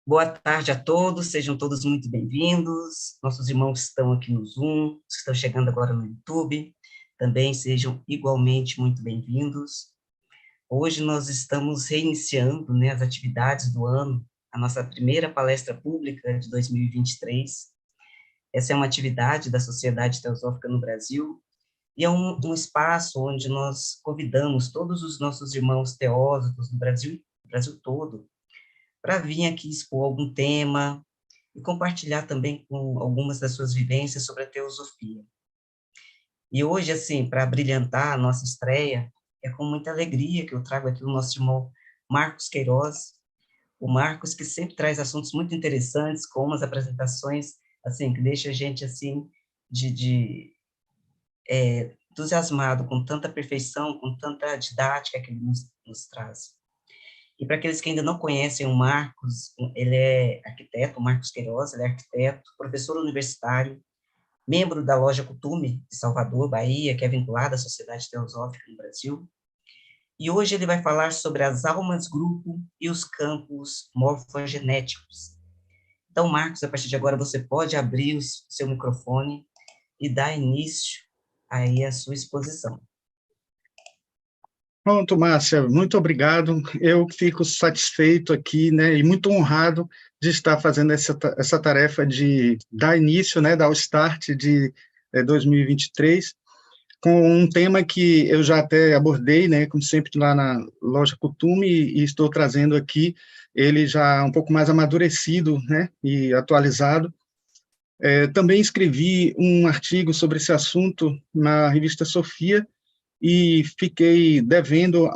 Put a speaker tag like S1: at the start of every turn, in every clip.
S1: Boa tarde a todos, sejam todos muito bem-vindos. Nossos irmãos que estão aqui no Zoom, que estão chegando agora no YouTube, também sejam igualmente muito bem-vindos. Hoje nós estamos reiniciando, as atividades do ano, a nossa primeira palestra pública de 2023. Essa é uma atividade da Sociedade Teosófica no Brasil, e é um espaço onde nós convidamos todos os nossos irmãos teósofos do Brasil todo, para vir aqui expor algum tema e compartilhar também com algumas das suas vivências sobre a teosofia. E hoje, assim, para brilhantar a nossa estreia, é com muita alegria que eu trago aqui o nosso irmão Marcos Queiroz, o Marcos que sempre traz assuntos muito interessantes, com umas apresentações, assim, que deixa a gente, assim, entusiasmado com tanta perfeição, com tanta didática que ele nos traz. E para aqueles que ainda não conhecem o Marcos, ele é arquiteto, o Marcos Queiroz, ele é arquiteto, professor universitário, membro da Loja Cutume, de Salvador, Bahia, que é vinculada à Sociedade Teosófica no Brasil. E hoje ele vai falar sobre as almas grupo e os campos morfogenéticos. Então, Marcos, a partir de agora você pode abrir o seu microfone e dar início aí à sua exposição.
S2: Pronto, Márcia, muito obrigado. Eu fico satisfeito aqui, e muito honrado de estar fazendo essa tarefa de dar início, dar o start de 2023, com um tema que eu já até abordei, como sempre, lá na Loja Cutume, e estou trazendo aqui ele já um pouco mais amadurecido, e atualizado. Também escrevi um artigo sobre esse assunto na revista Sofia, e fiquei devendo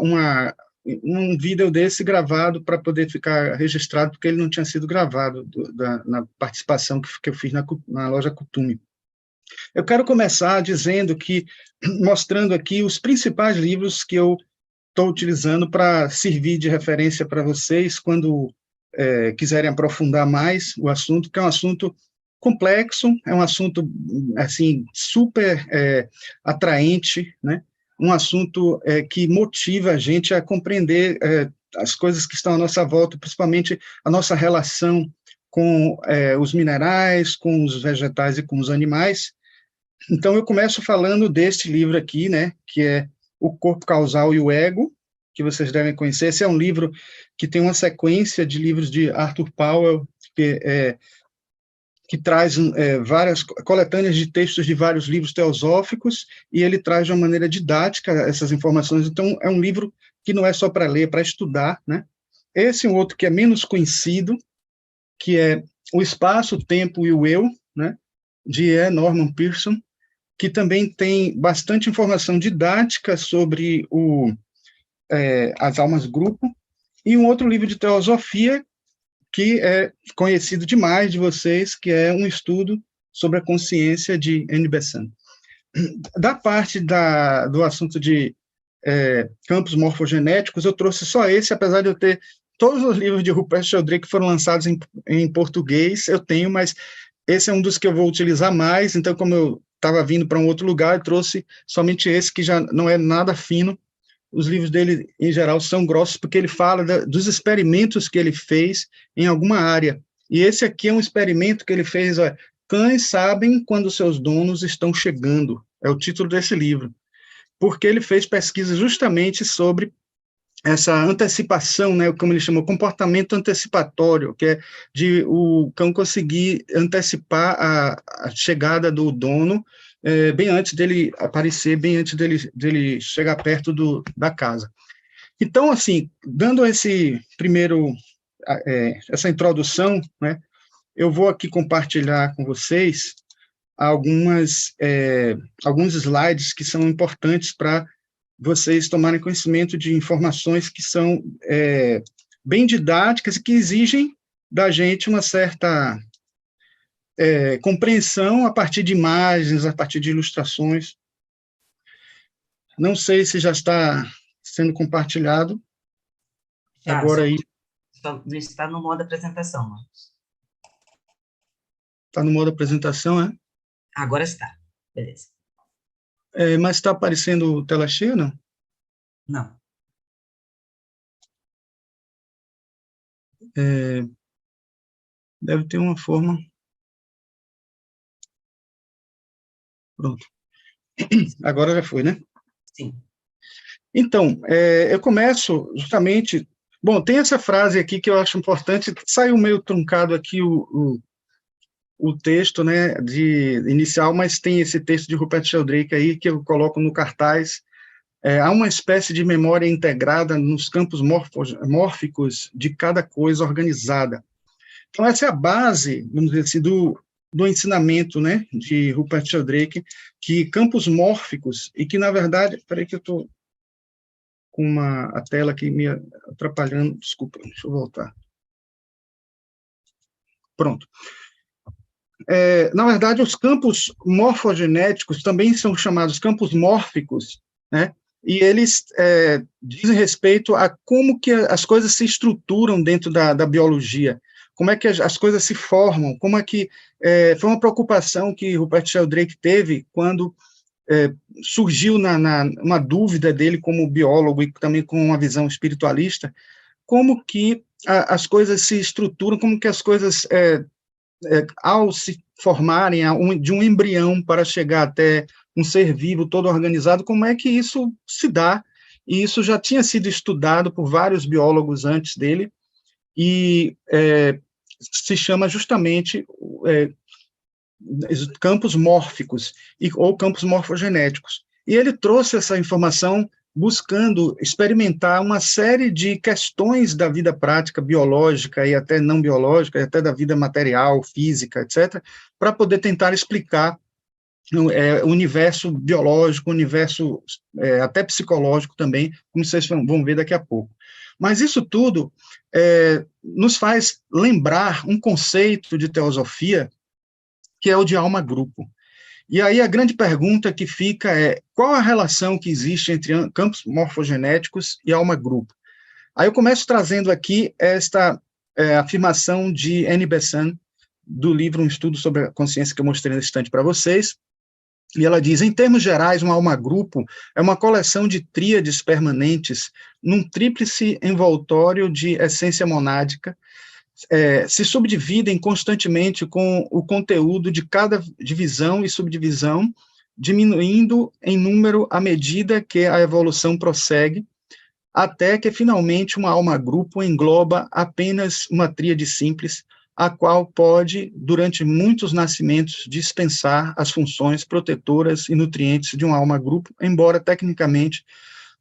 S2: um vídeo desse gravado para poder ficar registrado, porque ele não tinha sido gravado na participação que eu fiz na Loja Cutume. Eu quero começar mostrando aqui os principais livros que eu estou utilizando para servir de referência para vocês quando quiserem aprofundar mais o assunto, que é um assunto complexo, é um assunto assim super atraente, um assunto que motiva a gente a compreender as coisas que estão à nossa volta, principalmente a nossa relação com os minerais, com os vegetais e com os animais. Então, eu começo falando deste livro aqui, que é O Corpo Causal e o Ego, que vocês devem conhecer. Esse é um livro que tem uma sequência de livros de Arthur Powell, que traz várias coletâneas de textos de vários livros teosóficos, e ele traz de uma maneira didática essas informações. Então, é um livro que não é só para ler, é para estudar, Esse é um outro que é menos conhecido, que é O Espaço, o Tempo e o Eu, de E. Norman Pearson, que também tem bastante informação didática sobre as almas grupo, e um outro livro de teosofia, que é conhecido demais de vocês, que é um estudo sobre a consciência de Annie Besant. Da parte do assunto de campos morfogenéticos, eu trouxe só esse, apesar de eu ter todos os livros de Rupert Sheldrake que foram lançados em português, eu tenho, mas esse é um dos que eu vou utilizar mais, então, como eu estava vindo para um outro lugar, eu trouxe somente esse, que já não é nada fino. Os livros dele, em geral, são grossos, porque ele fala dos experimentos que ele fez em alguma área. E esse aqui é um experimento que ele fez, Cães sabem quando seus donos estão chegando, é o título desse livro, porque ele fez pesquisa justamente sobre essa antecipação, como ele chamou, comportamento antecipatório, que é de o cão conseguir antecipar a chegada do dono, bem antes dele aparecer, bem antes dele chegar perto da casa. Então, assim, dando essa introdução, eu vou aqui compartilhar com vocês alguns slides que são importantes para vocês tomarem conhecimento de informações que são bem didáticas e que exigem da gente uma certa compreensão a partir de imagens, a partir de ilustrações. Não sei se já está sendo compartilhado.
S1: Já,
S2: agora aí.
S1: Só está no modo apresentação, Marcos.
S2: Está no modo apresentação, é?
S1: Agora está, beleza.
S2: Mas está aparecendo tela cheia, não?
S1: Não.
S2: Deve ter uma forma. Pronto. Agora já foi, né?
S1: Sim.
S2: Então, eu começo justamente... Bom, tem essa frase aqui que eu acho importante, saiu meio truncado aqui o texto, né, de inicial, mas tem esse texto de Rupert Sheldrake aí que eu coloco no cartaz. Há uma espécie de memória integrada nos campos mórficos de cada coisa organizada. Então, essa é a base, vamos dizer assim, do ensinamento, né, de Rupert Sheldrake, que campos mórficos, e que, na verdade... Espera aí que eu estou com a tela aqui me atrapalhando, desculpa, deixa eu voltar. Pronto. Na verdade, os campos morfogenéticos também são chamados campos mórficos, né? E eles dizem respeito a como que as coisas se estruturam dentro da biologia, como é que as coisas se formam, como é que... foi uma preocupação que Rupert Sheldrake teve quando surgiu uma dúvida dele como biólogo e também com uma visão espiritualista, como que as coisas se estruturam, como que as coisas... ao se formarem de um embrião para chegar até um ser vivo todo organizado, como é que isso se dá? E isso já tinha sido estudado por vários biólogos antes dele, e se chama justamente campos mórficos, ou campos morfogenéticos. E ele trouxe essa informação buscando experimentar uma série de questões da vida prática, biológica e até não biológica, e até da vida material, física, etc., para poder tentar explicar o universo biológico, o universo até psicológico também, como vocês vão ver daqui a pouco. Mas isso tudo nos faz lembrar um conceito de teosofia que é o de alma-grupo. E aí a grande pergunta que fica é, qual a relação que existe entre campos morfogenéticos e alma-grupo? Aí eu começo trazendo aqui esta afirmação de Annie Besant, do livro Um Estudo sobre a Consciência, que eu mostrei nesse instante para vocês, e ela diz, em termos gerais, um alma-grupo é uma coleção de tríades permanentes num tríplice envoltório de essência monádica, se subdividem constantemente com o conteúdo de cada divisão e subdivisão, diminuindo em número à medida que a evolução prossegue, até que finalmente uma alma-grupo engloba apenas uma tríade simples, a qual pode, durante muitos nascimentos, dispensar as funções protetoras e nutrientes de uma alma-grupo, embora tecnicamente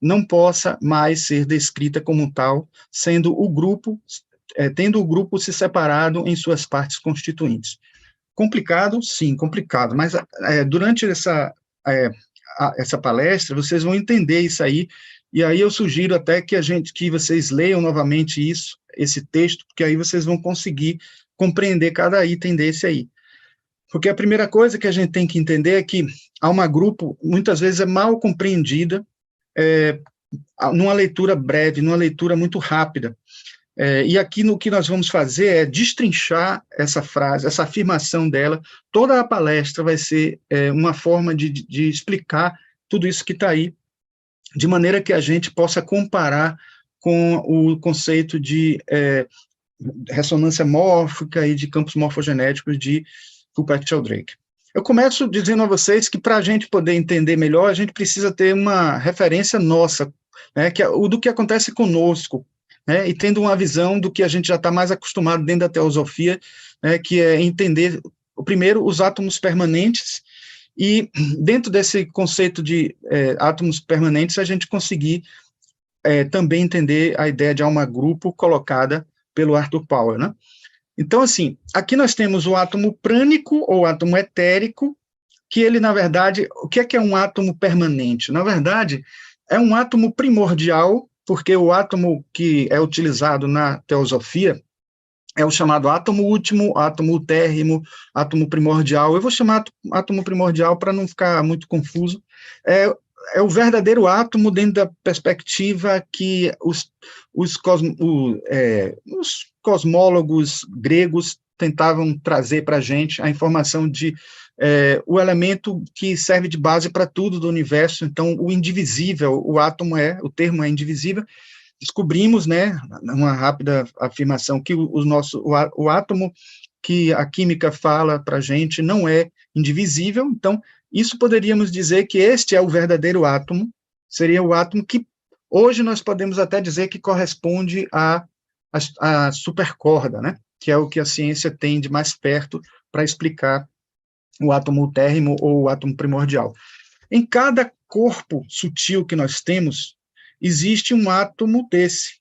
S2: não possa mais ser descrita como tal, sendo o grupo tendo o grupo se separado em suas partes constituintes. Complicado? Sim, complicado, mas durante essa palestra, vocês vão entender isso aí, e aí eu sugiro até que vocês leiam novamente esse texto, porque aí vocês vão conseguir compreender cada item desse aí. Porque a primeira coisa que a gente tem que entender é que alma-grupo, muitas vezes, é mal compreendida numa leitura breve, numa leitura muito rápida. E aqui no que nós vamos fazer é destrinchar essa frase, essa afirmação dela. Toda a palestra vai ser uma forma de explicar tudo isso que está aí, de maneira que a gente possa comparar com o conceito de ressonância mórfica e de campos morfogenéticos de Rupert Sheldrake. Eu começo dizendo a vocês que para a gente poder entender melhor, a gente precisa ter uma referência nossa, né, do que acontece conosco, né, e tendo uma visão do que a gente já está mais acostumado dentro da teosofia, né, que é entender, primeiro, os átomos permanentes, e dentro desse conceito de átomos permanentes, a gente conseguir também entender a ideia de alma-grupo colocada pelo Arthur Power, né? Então, assim, aqui nós temos o átomo prânico, ou átomo etérico, que ele, na verdade, o que é um átomo permanente? Na verdade, é um átomo primordial, porque o átomo que é utilizado na teosofia é o chamado átomo último, átomo utérrimo, átomo primordial. Eu vou chamar átomo primordial para não ficar muito confuso. É o verdadeiro átomo dentro da perspectiva que os cosmólogos gregos tentavam trazer para a gente, a informação de o elemento que serve de base para tudo do universo. Então, o indivisível, o termo é indivisível. Descobrimos, né, uma rápida afirmação, que o átomo que a química fala para a gente não é indivisível, então, isso poderíamos dizer que este é o verdadeiro átomo, seria o átomo que hoje nós podemos até dizer que corresponde à supercorda, né? Que é o que a ciência tem de mais perto para explicar o átomo térrimo ou o átomo primordial. Em cada corpo sutil que nós temos, existe um átomo desse,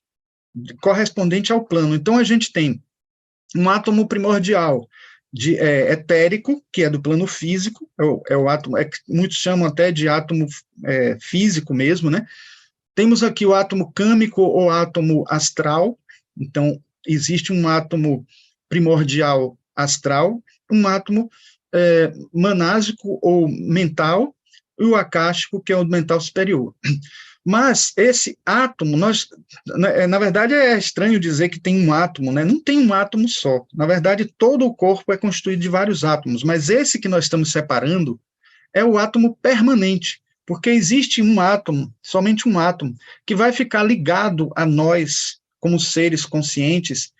S2: correspondente ao plano. Então, a gente tem um átomo primordial etérico, que é do plano físico, o átomo, muitos chamam até de átomo físico mesmo, né? Temos aqui o átomo câmico ou átomo astral, então existe um átomo primordial astral, um átomo manásico ou mental, e o acástico, que é o mental superior. Mas esse átomo, na verdade é estranho dizer que tem um átomo, né? Não tem um átomo só. Na verdade, todo o corpo é constituído de vários átomos, mas esse que nós estamos separando é o átomo permanente, porque existe um átomo, somente um átomo, que vai ficar ligado a nós, como seres conscientes,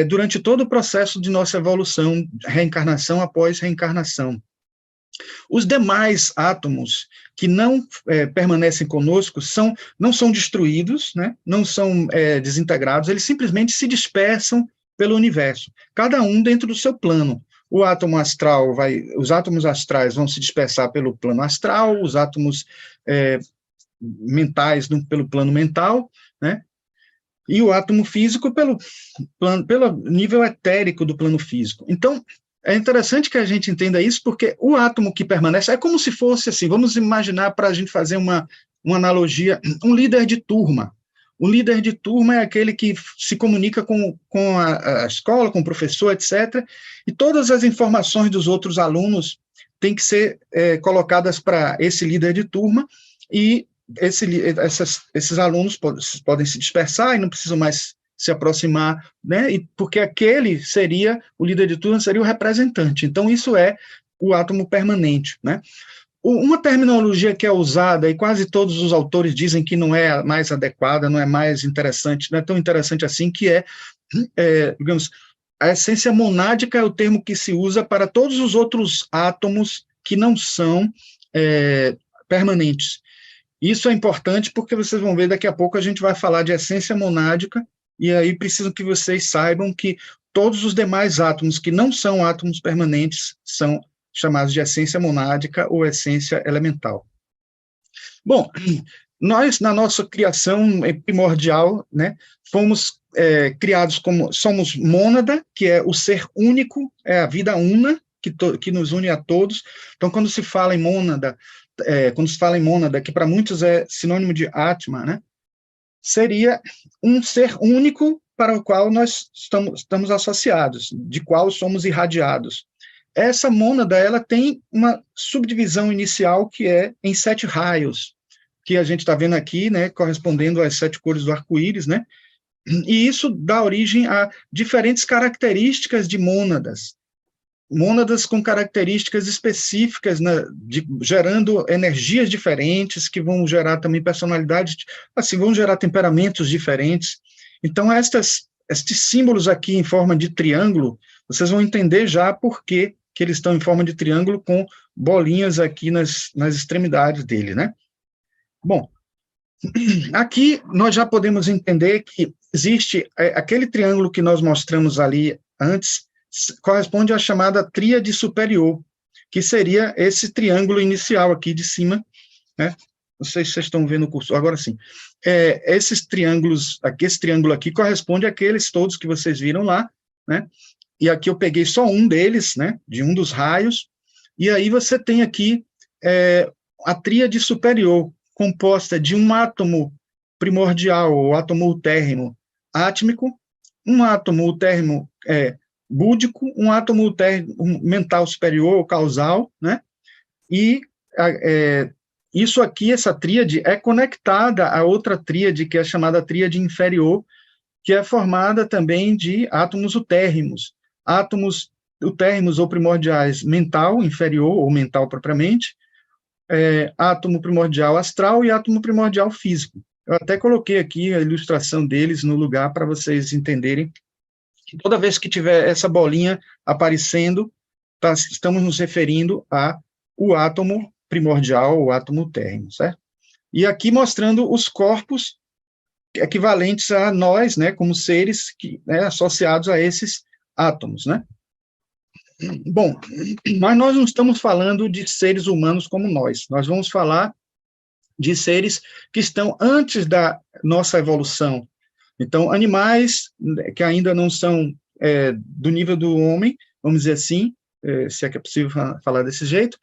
S2: durante todo o processo de nossa evolução, reencarnação após reencarnação. Os demais átomos que não permanecem conosco não são destruídos, né? Não são desintegrados, eles simplesmente se dispersam pelo universo, cada um dentro do seu plano. O átomo astral os átomos astrais vão se dispersar pelo plano astral, os átomos mentais pelo plano mental, né? E o átomo físico pelo nível etérico do plano físico. Então, é interessante que a gente entenda isso, porque o átomo que permanece é como se fosse assim, vamos imaginar, para a gente fazer uma analogia, um líder de turma. O líder de turma é aquele que se comunica com a escola, com o professor, etc., e todas as informações dos outros alunos têm que ser colocadas para esse líder de turma, e esses alunos podem se dispersar e não precisam mais se aproximar, né? Porque aquele seria, o líder de turma seria o representante. Então, isso é o átomo permanente, né? Uma terminologia que é usada, e quase todos os autores dizem que não é a mais adequada, não é mais interessante, não é tão interessante assim, que digamos, a essência monádica é o termo que se usa para todos os outros átomos que não são permanentes. Isso é importante porque vocês vão ver, daqui a pouco a gente vai falar de essência monádica, e aí preciso que vocês saibam que todos os demais átomos que não são átomos permanentes são chamados de essência monádica ou essência elemental. Bom, nós, na nossa criação primordial, né, fomos criados somos mônada, que é o ser único, é a vida una, que nos une a todos. Então, quando se fala em mônada, que para muitos é sinônimo de Atma, né, seria um ser único para o qual nós estamos associados, de qual somos irradiados. Essa mônada, ela tem uma subdivisão inicial que é em 7 raios, que a gente está vendo aqui, né, correspondendo às 7 cores do arco-íris, né, e isso dá origem a diferentes características de mônadas com características específicas, né, gerando energias diferentes, que vão gerar também personalidades, assim, vão gerar temperamentos diferentes. Então, estes símbolos aqui em forma de triângulo, vocês vão entender já por que eles estão em forma de triângulo com bolinhas aqui nas extremidades dele, né? Bom, aqui nós já podemos entender que existe aquele triângulo que nós mostramos ali antes, corresponde à chamada tríade superior, que seria esse triângulo inicial aqui de cima, né? Não sei se vocês estão vendo o curso, agora sim. Esses triângulos, esse triângulo aqui corresponde àqueles todos que vocês viram lá, né? E aqui eu peguei só um deles, né? De um dos raios, e aí você tem aqui a tríade superior, composta de um átomo primordial, ou átomo utérrimo átmico, um átomo utérrimo búdico, um átomo utérrimo mental superior, ou causal, né? E isso aqui, essa tríade, é conectada a outra tríade, que é chamada tríade inferior, que é formada também de átomos utérrimos ou primordiais mental inferior, ou mental propriamente, átomo primordial astral e átomo primordial físico. Eu até coloquei aqui a ilustração deles no lugar para vocês entenderem Toda vez que tiver essa bolinha aparecendo, estamos nos referindo ao átomo primordial, o átomo térreo, certo? E aqui mostrando os corpos equivalentes a nós, né, como seres associados a esses átomos, né? Bom, mas nós não estamos falando de seres humanos como nós vamos falar de seres que estão antes da nossa evolução. Então, animais que ainda não são do nível do homem, vamos dizer assim, se é que é possível falar desse jeito,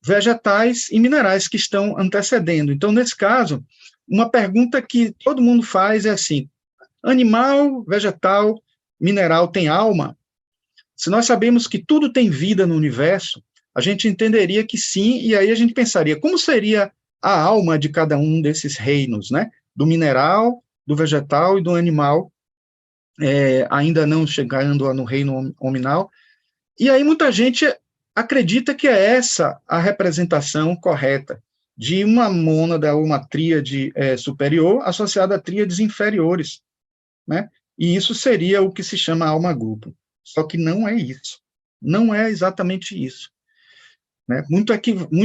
S2: vegetais e minerais que estão antecedendo. Então, nesse caso, uma pergunta que todo mundo faz é assim: animal, vegetal, mineral tem alma? Se nós sabemos que tudo tem vida no universo, a gente entenderia que sim, e aí a gente pensaria, como seria a alma de cada um desses reinos, né? Do mineral, do vegetal e do animal, ainda não chegando no reino hominal. E aí muita gente acredita que é essa a representação correta de uma mônada ou uma tríade superior associada a tríades inferiores, né? E isso seria o que se chama alma-grupo. Só que não é isso. Não é exatamente isso. Né? Muito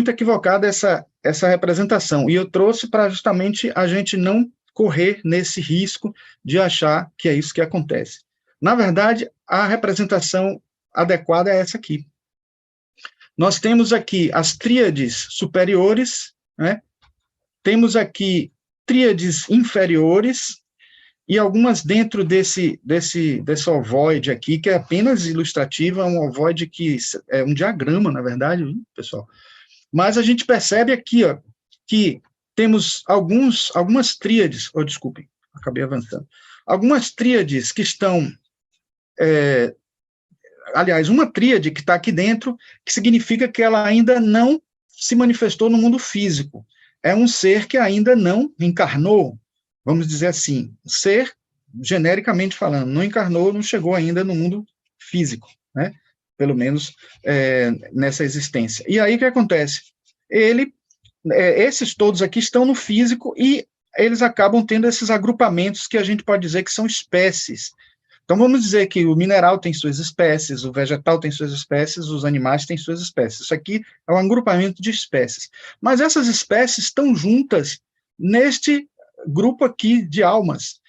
S2: equivocada essa representação. E eu trouxe para justamente a gente não correr nesse risco de achar que é isso que acontece. Na verdade, a representação adequada é essa aqui. Nós temos aqui as tríades superiores, né? Temos aqui tríades inferiores, e algumas dentro desse ovoide aqui, que é apenas ilustrativo, é um ovoide que é um diagrama, na verdade, pessoal. Mas a gente percebe aqui, ó, que temos algumas tríades, desculpem, acabei avançando, algumas tríades que estão, aliás, uma tríade que está aqui dentro, que significa que ela ainda não se manifestou no mundo físico. É um ser que ainda não encarnou, vamos dizer assim, ser, genericamente falando, não encarnou, não chegou ainda no mundo físico, né? Pelo menos nessa existência. E aí o que acontece? Esses todos aqui estão no físico e eles acabam tendo esses agrupamentos que a gente pode dizer que são espécies. Então vamos dizer que o mineral tem suas espécies, o vegetal tem suas espécies, os animais têm suas espécies. Isso aqui é um agrupamento de espécies. Mas essas espécies estão juntas neste grupo aqui de almas.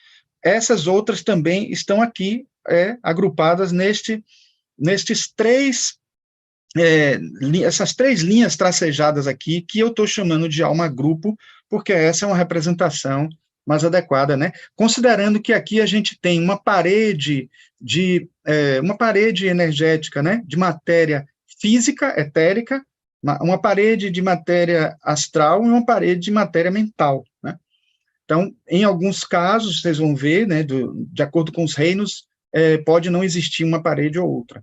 S2: Essas outras também estão aqui agrupadas nestes três, essas três linhas tracejadas aqui, que eu estou chamando de alma-grupo, porque essa é uma representação mais adequada, né? Considerando que aqui a gente tem uma parede energética, né? De matéria física, etérica, uma parede de matéria astral e uma parede de matéria mental, né? Então, em alguns casos, vocês vão ver, né, de acordo com os reinos, pode não existir uma parede ou outra.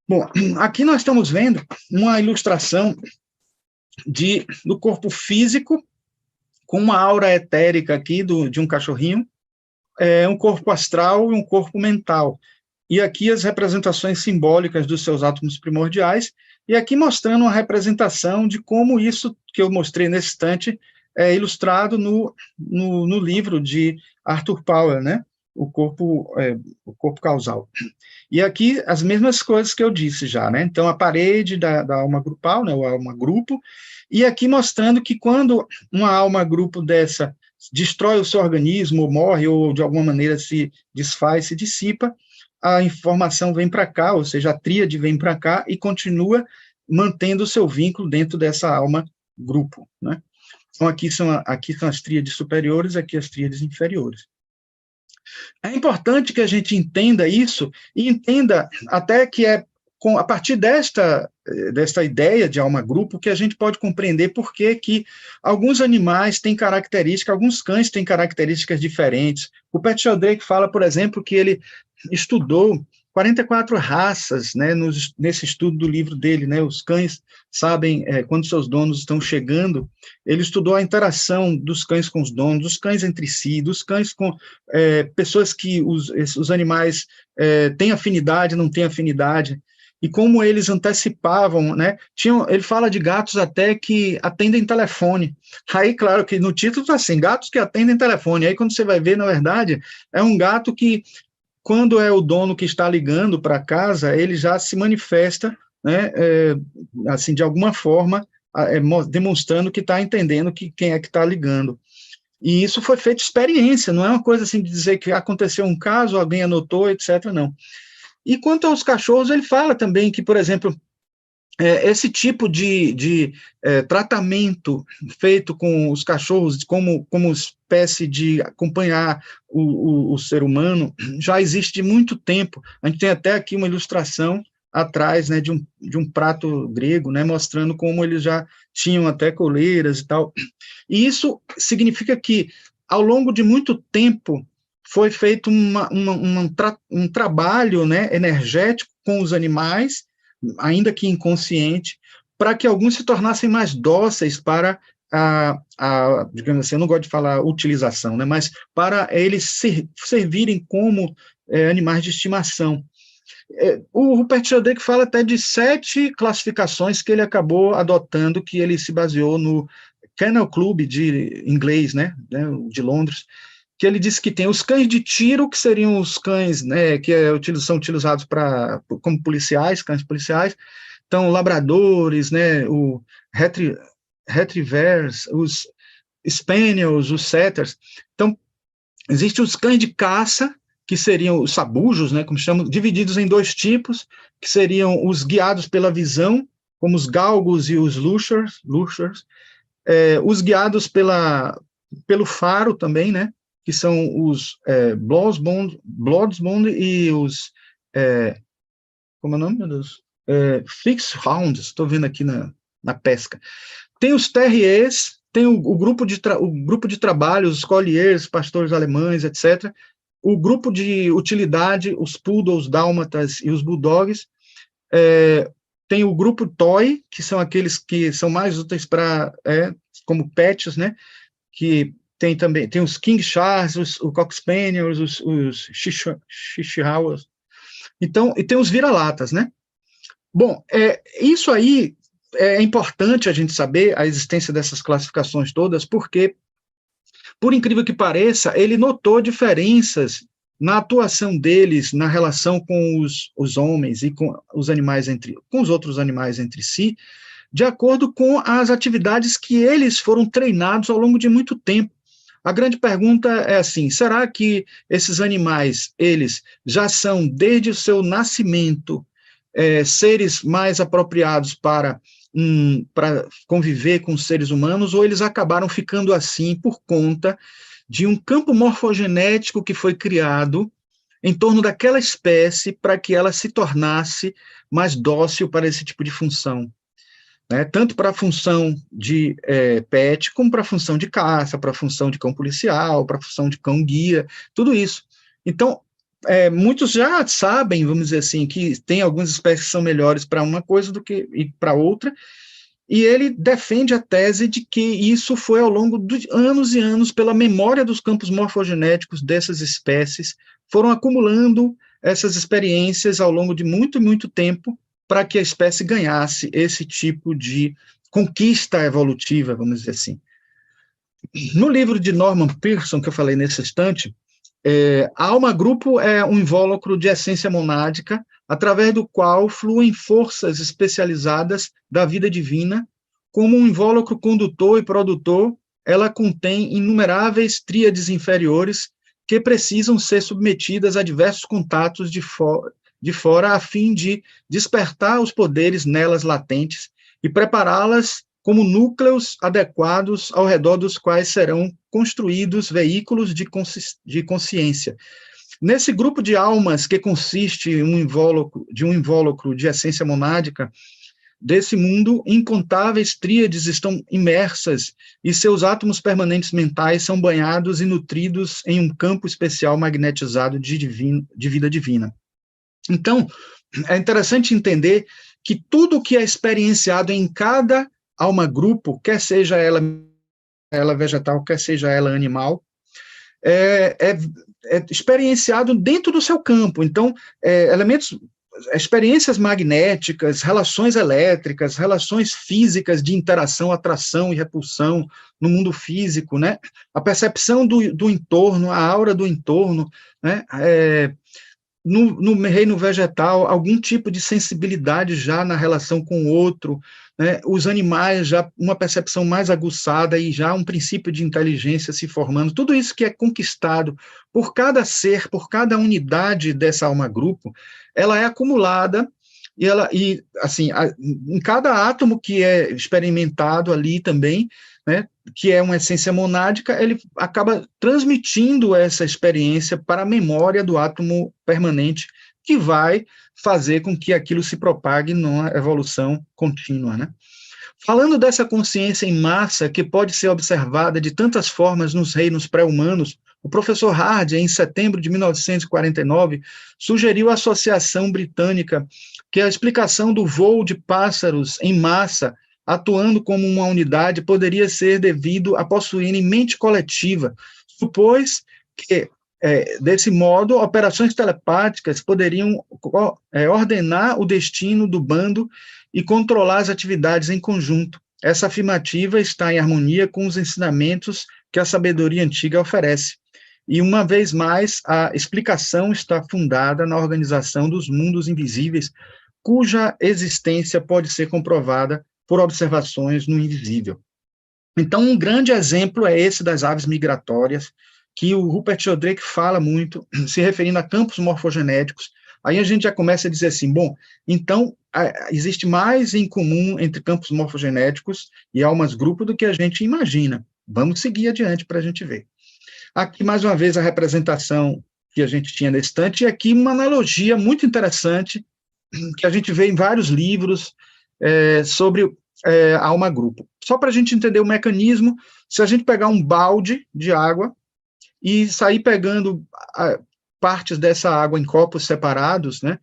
S2: Bom, aqui nós estamos vendo uma ilustração do corpo físico, com uma aura etérica aqui de um cachorrinho, um corpo astral e um corpo mental. E aqui as representações simbólicas dos seus átomos primordiais, e aqui mostrando uma representação de como isso que eu mostrei nesse instante é ilustrado no livro de Arthur Powell, né? O corpo causal. E aqui as mesmas coisas que eu disse já, né? Então a parede da alma grupal, né? O alma grupo, e aqui mostrando que quando uma alma grupo dessa destrói o seu organismo, ou morre, ou de alguma maneira se desfaz, se dissipa, a informação vem para cá, ou seja, a tríade vem para cá e continua mantendo o seu vínculo dentro dessa alma grupo, né? Então, aqui são as tríades superiores, aqui as tríades inferiores. É importante que a gente entenda isso, e entenda até que a partir desta ideia de alma-grupo que a gente pode compreender por que alguns animais têm características, alguns cães têm características diferentes. O Pat Sheldrake fala, por exemplo, que ele estudou 44 raças, né, nesse estudo do livro dele, né, os cães sabem quando seus donos estão chegando. Ele estudou a interação dos cães com os donos, dos cães entre si, dos cães com pessoas que os animais têm afinidade, não têm afinidade, e como eles antecipavam, né, ele fala de gatos até que atendem telefone. Aí, claro que no título está assim, gatos que atendem telefone, aí quando você vai ver, na verdade, é um gato que quando é o dono que está ligando para casa, ele já se manifesta, né, assim, de alguma forma, demonstrando que está entendendo quem é que está ligando. E isso foi feito experiência, não é uma coisa assim de dizer que aconteceu um caso, alguém anotou, etc., não. E quanto aos cachorros, ele fala também que, por exemplo, esse tipo de tratamento feito com os cachorros como espécie de acompanhar o ser humano já existe de muito tempo. A gente tem até aqui uma ilustração atrás, né, de um prato grego, né, mostrando como eles já tinham até coleiras e tal. E isso significa que, ao longo de muito tempo, foi feito um trabalho, né, energético com os animais, ainda que inconsciente, para que alguns se tornassem mais dóceis para digamos assim, eu não gosto de falar utilização, né, mas para eles servirem como animais de estimação. O Rupert Sheldrake fala até de 7 classificações que ele acabou adotando, que ele se baseou no Kennel Club de inglês, né, de Londres, que ele disse que tem os cães de tiro, que seriam os cães, né, que são utilizados como policiais, cães policiais, então labradores, né, retrievers, os spaniels, os setters. Então, existem os cães de caça, que seriam os sabujos, né, como chamam, divididos em 2 tipos, que seriam os guiados pela visão, como os galgos e os lushers, os guiados pelo faro também, né, que são os Bloodhound e os, como é o nome, meu Deus? Fixed Hounds, estou vendo aqui na pesca. Tem os terriers, tem o grupo de trabalho, os colliers, pastores alemães, etc., o grupo de utilidade, os poodles, dálmatas e os bulldogs, tem o grupo toy, que são aqueles que são mais úteis como pets, né, que tem os King Charles, os Cocker Spaniels, os Chihuahuas, então, e tem os vira-latas, né. Bom, isso aí é importante a gente saber a existência dessas classificações todas, porque, por incrível que pareça, ele notou diferenças na atuação deles, na relação com os homens e com os animais com os outros animais entre si, de acordo com as atividades que eles foram treinados ao longo de muito tempo. A grande pergunta é assim, será que esses animais, eles já são, desde o seu nascimento, seres mais apropriados para conviver com os seres humanos, ou eles acabaram ficando assim por conta de um campo morfogenético que foi criado em torno daquela espécie para que ela se tornasse mais dócil para esse tipo de função, né? Tanto para a função de pet, como para a função de caça, para a função de cão policial, para a função de cão guia, tudo isso. Então, muitos já sabem, vamos dizer assim, que tem algumas espécies que são melhores para uma coisa do que para outra, e ele defende a tese de que isso foi ao longo de anos e anos, pela memória dos campos morfogenéticos dessas espécies, foram acumulando essas experiências ao longo de muito, muito tempo, para que a espécie ganhasse esse tipo de conquista evolutiva, vamos dizer assim. No livro de Norman Pearson, que eu falei nesse instante, a alma-grupo é um invólucro de essência monádica, através do qual fluem forças especializadas da vida divina. Como um invólucro condutor e produtor, ela contém inumeráveis tríades inferiores que precisam ser submetidas a diversos contatos de fora a fim de despertar os poderes nelas latentes e prepará-las como núcleos adequados ao redor dos quais serão construídos veículos de consciência. Nesse grupo de almas, que consiste de um invólucro de essência monádica, desse mundo, incontáveis tríades estão imersas e seus átomos permanentes mentais são banhados e nutridos em um campo especial magnetizado de vida divina. Então, é interessante entender que tudo que é experienciado em cada alma-grupo, quer seja ela vegetal, quer seja ela animal, é experienciado dentro do seu campo. Então, experiências magnéticas, relações elétricas, relações físicas de interação, atração e repulsão no mundo físico, né? A percepção do entorno, a aura do entorno, né? no reino vegetal, algum tipo de sensibilidade já na relação com o outro, né? Os animais já uma percepção mais aguçada e já um princípio de inteligência se formando, tudo isso que é conquistado por cada ser, por cada unidade dessa alma-grupo, ela é acumulada e assim, em cada átomo que é experimentado ali também, né, que é uma essência monádica, ele acaba transmitindo essa experiência para a memória do átomo permanente, que vai fazer com que aquilo se propague numa evolução contínua, né? Falando dessa consciência em massa, que pode ser observada de tantas formas nos reinos pré-humanos, o professor Hardy, em setembro de 1949, sugeriu à Associação Britânica que a explicação do voo de pássaros em massa, atuando como uma unidade, poderia ser devido a possuírem mente coletiva, supôs que, desse modo, operações telepáticas poderiam ordenar o destino do bando e controlar as atividades em conjunto. Essa afirmativa está em harmonia com os ensinamentos que a sabedoria antiga oferece. E, uma vez mais, a explicação está fundada na organização dos mundos invisíveis, cuja existência pode ser comprovada por observações no invisível. Então, um grande exemplo é esse das aves migratórias, que o Rupert Sheldrake fala muito, se referindo a campos morfogenéticos. Aí a gente já começa a dizer assim, bom, então existe mais em comum entre campos morfogenéticos e almas-grupo do que a gente imagina. Vamos seguir adiante para a gente ver. Aqui, mais uma vez, a representação que a gente tinha nesse estante, e aqui uma analogia muito interessante, que a gente vê em vários livros sobre a alma-grupo. Só para a gente entender o mecanismo, se a gente pegar um balde de água e sair pegando partes dessa água em copos separados, né?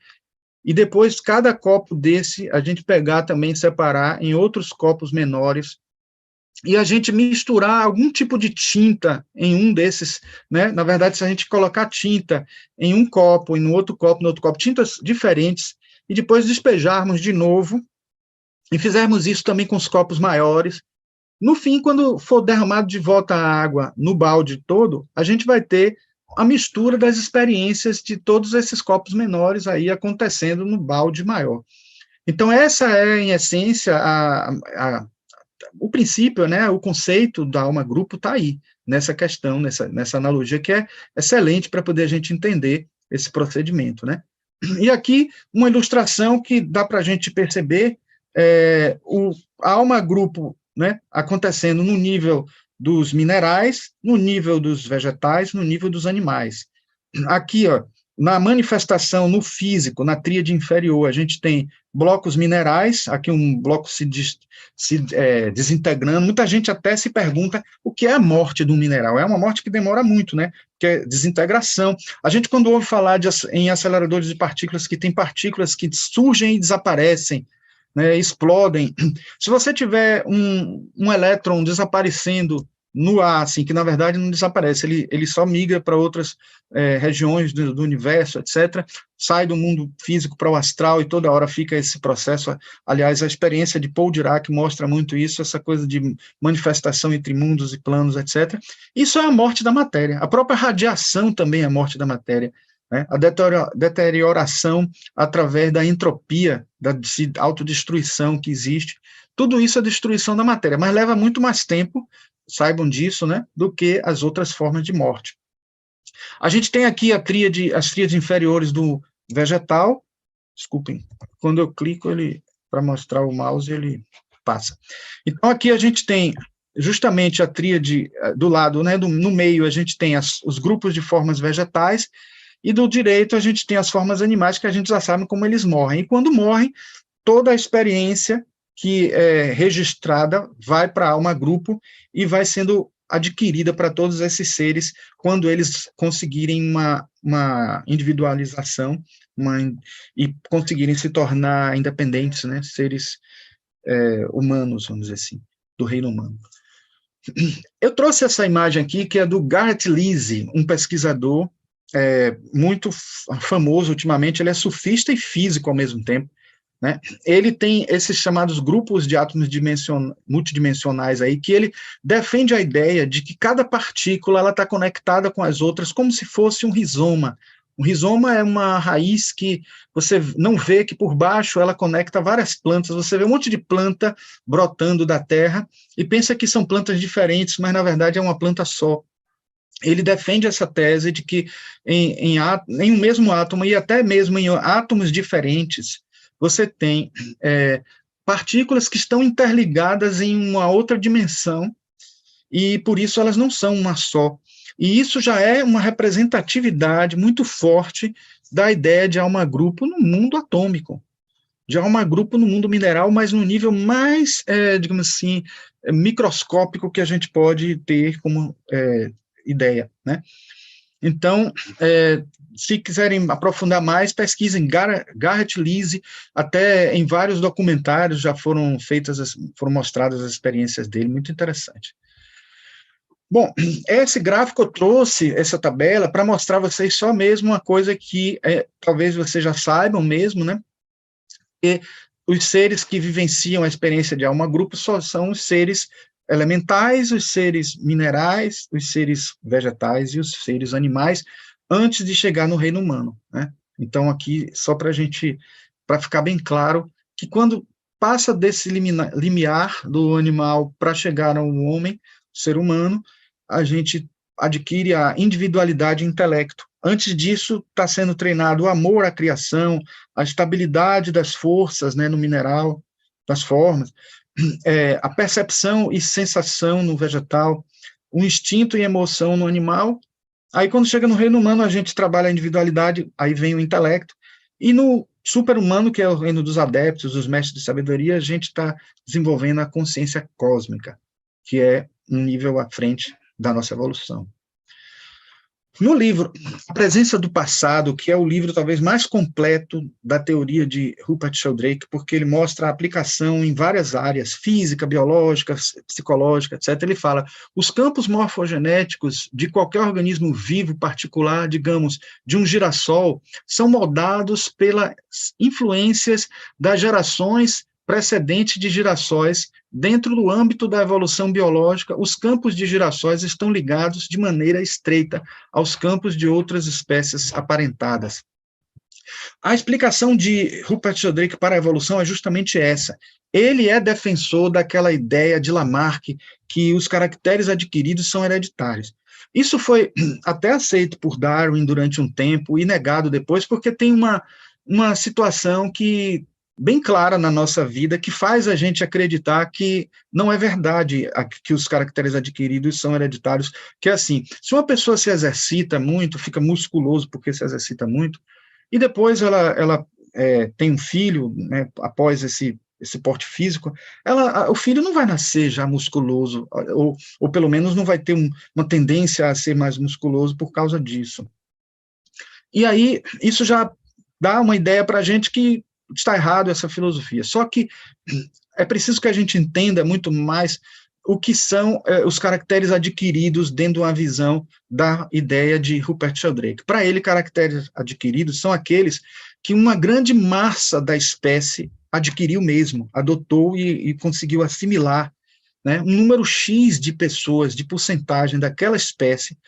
S2: E depois, cada copo desse, a gente pegar também, separar em outros copos menores, e a gente misturar algum tipo de tinta em um desses, né? Na verdade, se a gente colocar tinta em um copo, e no outro copo, tintas diferentes, e depois despejarmos de novo, e fizermos isso também com os copos maiores, no fim, quando for derramado de volta a água no balde todo, a gente vai ter a mistura das experiências de todos esses copos menores aí acontecendo no balde maior. Então, essa é, em essência, o princípio, né, o conceito da alma-grupo está aí, nessa questão, nessa analogia, que é excelente para poder a gente entender esse procedimento, né? E aqui, uma ilustração que dá para a gente perceber a alma-grupo, né, acontecendo no nível dos minerais, no nível dos vegetais, no nível dos animais. Aqui, ó, na manifestação, no físico, na tríade inferior, a gente tem blocos minerais, aqui um bloco se desintegrando. Muita gente até se pergunta o que é a morte do mineral. É uma morte que demora muito, né? Que é desintegração. A gente, quando ouve falar em aceleradores de partículas, que tem partículas que surgem e desaparecem, né, explodem. Se você tiver um elétron desaparecendo no ar, assim, que na verdade não desaparece, ele só migra para outras regiões do universo, etc., sai do mundo físico para o astral e toda hora fica esse processo. Aliás, a experiência de Paul Dirac mostra muito isso, essa coisa de manifestação entre mundos e planos, etc. Isso é a morte da matéria. A própria radiação também é a morte da matéria. Né? A deterioração através da entropia, da autodestruição que existe, tudo isso é destruição da matéria, mas leva muito mais tempo, saibam disso, né, do que as outras formas de morte. A gente tem aqui as tríades inferiores do vegetal, desculpem, quando eu clico para mostrar o mouse, ele passa. Então, aqui a gente tem justamente a tríade do lado, né, no meio a gente tem os grupos de formas vegetais, e do direito a gente tem as formas animais, que a gente já sabe como eles morrem. E quando morrem, toda a experiência que é registrada vai para a alma-grupo e vai sendo adquirida para todos esses seres quando eles conseguirem uma individualização e conseguirem se tornar independentes, né, seres humanos, vamos dizer assim, do reino humano. Eu trouxe essa imagem aqui, que é do Garrett Lise, um pesquisador muito famoso ultimamente. Ele é surfista e físico ao mesmo tempo, né? Ele tem esses chamados grupos de átomos multidimensionais aí, que ele defende a ideia de que cada partícula está conectada com as outras como se fosse um rizoma, O rizoma é uma raiz que você não vê que por baixo ela conecta várias plantas, você vê um monte de planta brotando da terra e pensa que são plantas diferentes, mas na verdade é uma planta só. Ele defende essa tese de que em um mesmo átomo, e até mesmo em átomos diferentes, você tem partículas que estão interligadas em uma outra dimensão, e por isso elas não são uma só. E isso já é uma representatividade muito forte da ideia de alma-grupo no mundo atômico, de alma-grupo no mundo mineral, mas no nível mais, digamos assim, microscópico que a gente pode ter como ideia, né? Então, se quiserem aprofundar mais, pesquisem Garrett Lise, até em vários documentários já foram mostradas as experiências dele, muito interessante. Bom, esse gráfico eu trouxe, essa tabela, para mostrar a vocês só mesmo uma coisa que talvez vocês já saibam mesmo, né? E os seres que vivenciam a experiência de alma-grupo só são os seres elementais, os seres minerais, os seres vegetais e os seres animais, antes de chegar no reino humano, né? Então, aqui, só para ficar bem claro, que quando passa desse limiar do animal para chegar ao homem, ser humano, a gente adquire a individualidade e intelecto. Antes disso, está sendo treinado o amor à criação, a estabilidade das forças, né, no mineral, das formas, a percepção e sensação no vegetal, o instinto e emoção no animal. Aí, quando chega no reino humano, a gente trabalha a individualidade, aí vem o intelecto, e no super-humano, que é o reino dos adeptos, dos mestres de sabedoria, a gente está desenvolvendo a consciência cósmica, que é um nível à frente da nossa evolução. No livro A Presença do Passado, que é o livro talvez mais completo da teoria de Rupert Sheldrake, porque ele mostra a aplicação em várias áreas, física, biológica, psicológica, etc., ele fala, os campos morfogenéticos de qualquer organismo vivo particular, digamos, de um girassol, são moldados pelas influências das gerações precedentes de girassóis. Dentro do âmbito da evolução biológica, os campos de girassóis estão ligados de maneira estreita aos campos de outras espécies aparentadas. A explicação de Rupert Sheldrake para a evolução é justamente essa. Ele é defensor daquela ideia de Lamarck que os caracteres adquiridos são hereditários. Isso foi até aceito por Darwin durante um tempo e negado depois, porque tem uma situação que bem clara na nossa vida, que faz a gente acreditar que não é verdade que os caracteres adquiridos são hereditários, que é assim, se uma pessoa se exercita muito, fica musculoso porque se exercita muito, e depois ela tem um filho, né, após esse porte físico, o filho não vai nascer já musculoso, ou pelo menos não vai ter uma tendência a ser mais musculoso por causa disso. E aí, isso já dá uma ideia para a gente que está errado essa filosofia. Só que é preciso que a gente entenda muito mais o que são os caracteres adquiridos dentro de uma visão da ideia de Rupert Sheldrake. Para ele, caracteres adquiridos são aqueles que uma grande massa da espécie adquiriu mesmo, adotou e conseguiu assimilar, né, um número X de pessoas, de porcentagem daquela espécie,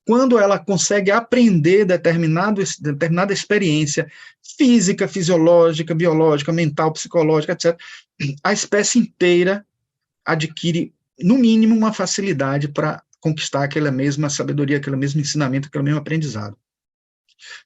S2: quando ela consegue aprender determinada experiência física, fisiológica, biológica, mental, psicológica, etc., a espécie inteira adquire, no mínimo, uma facilidade para conquistar aquela mesma sabedoria, aquele mesmo ensinamento, aquele mesmo aprendizado.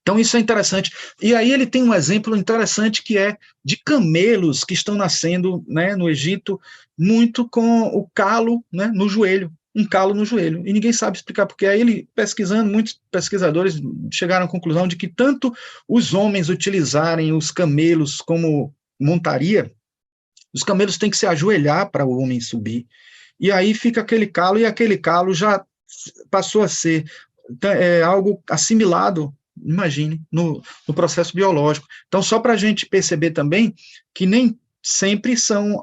S2: Então, isso é interessante. E aí ele tem um exemplo interessante que é de camelos que estão nascendo, né, no Egito, muito com o calo, né, no joelho. Um calo no joelho, e ninguém sabe explicar porque. Aí ele, pesquisando, muitos pesquisadores chegaram à conclusão de que tanto os homens utilizarem os camelos como montaria, os camelos têm que se ajoelhar para o homem subir, e aí fica aquele calo, e aquele calo já passou a ser algo assimilado, imagine, no processo biológico. Então, só para a gente perceber também que nem sempre são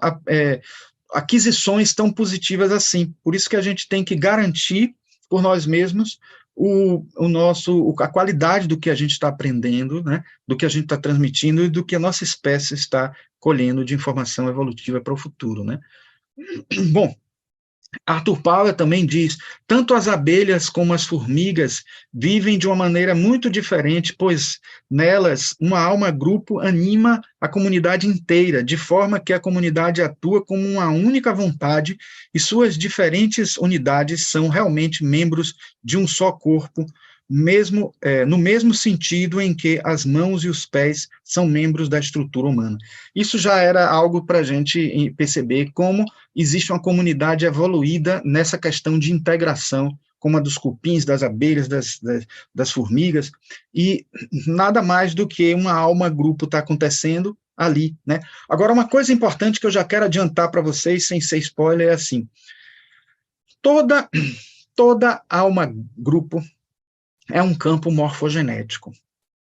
S2: aquisições tão positivas assim. Por isso que a gente tem que garantir por nós mesmos a qualidade do que a gente está aprendendo, né, do que a gente está transmitindo e do que a nossa espécie está colhendo de informação evolutiva para o futuro, né. Bom, Arthur Pauer também diz, tanto as abelhas como as formigas vivem de uma maneira muito diferente, pois nelas uma alma-grupo anima a comunidade inteira, de forma que a comunidade atua como uma única vontade e suas diferentes unidades são realmente membros de um só corpo, no mesmo sentido em que as mãos e os pés são membros da estrutura humana. Isso já era algo para a gente perceber como existe uma comunidade evoluída nessa questão de integração, como a dos cupins, das abelhas, das formigas, e nada mais do que uma alma-grupo está acontecendo ali, né? Agora, uma coisa importante que eu já quero adiantar para vocês, sem ser spoiler, é assim, toda alma-grupo é um campo morfogenético.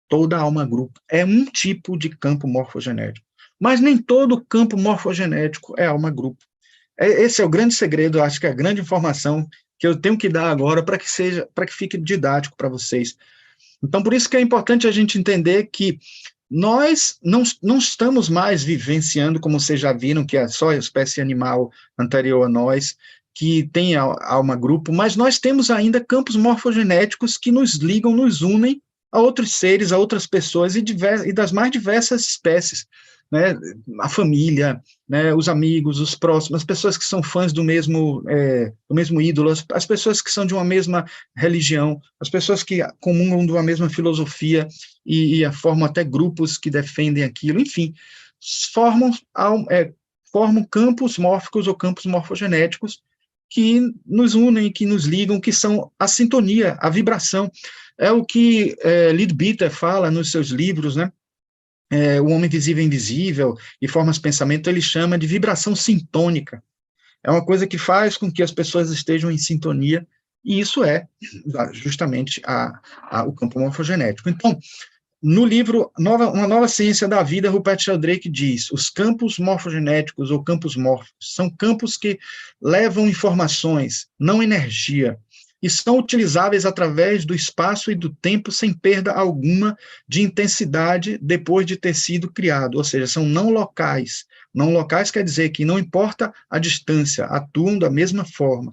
S2: Toda alma-grupo é um tipo de campo morfogenético. Mas nem todo campo morfogenético é alma-grupo. Esse é o grande segredo, acho que é a grande informação que eu tenho que dar agora para que fique didático para vocês. Então, por isso que é importante a gente entender que nós não estamos mais vivenciando, como vocês já viram, que é só a espécie animal anterior a nós, que tem alma-grupo, mas nós temos ainda campos morfogenéticos que nos ligam, nos unem a outros seres, a outras pessoas e das mais diversas espécies, né? A família, né? Os amigos, os próximos, as pessoas que são fãs do mesmo ídolo, as pessoas que são de uma mesma religião, as pessoas que comungam de uma mesma filosofia e formam até grupos que defendem aquilo, enfim, formam campos mórficos ou campos morfogenéticos que nos unem, que nos ligam, que são a sintonia, a vibração. É o que Leadbeater fala nos seus livros, né? O Homem Visível e Invisível, e Formas de Pensamento, ele chama de vibração sintônica. É uma coisa que faz com que as pessoas estejam em sintonia, e isso é justamente o campo morfogenético. Então, no livro Uma Nova Ciência da Vida, Rupert Sheldrake diz, os campos morfogenéticos ou campos mórficos são campos que levam informações, não energia, e são utilizáveis através do espaço e do tempo sem perda alguma de intensidade depois de ter sido criado, ou seja, são não locais. Não locais quer dizer que não importa a distância, atuam da mesma forma.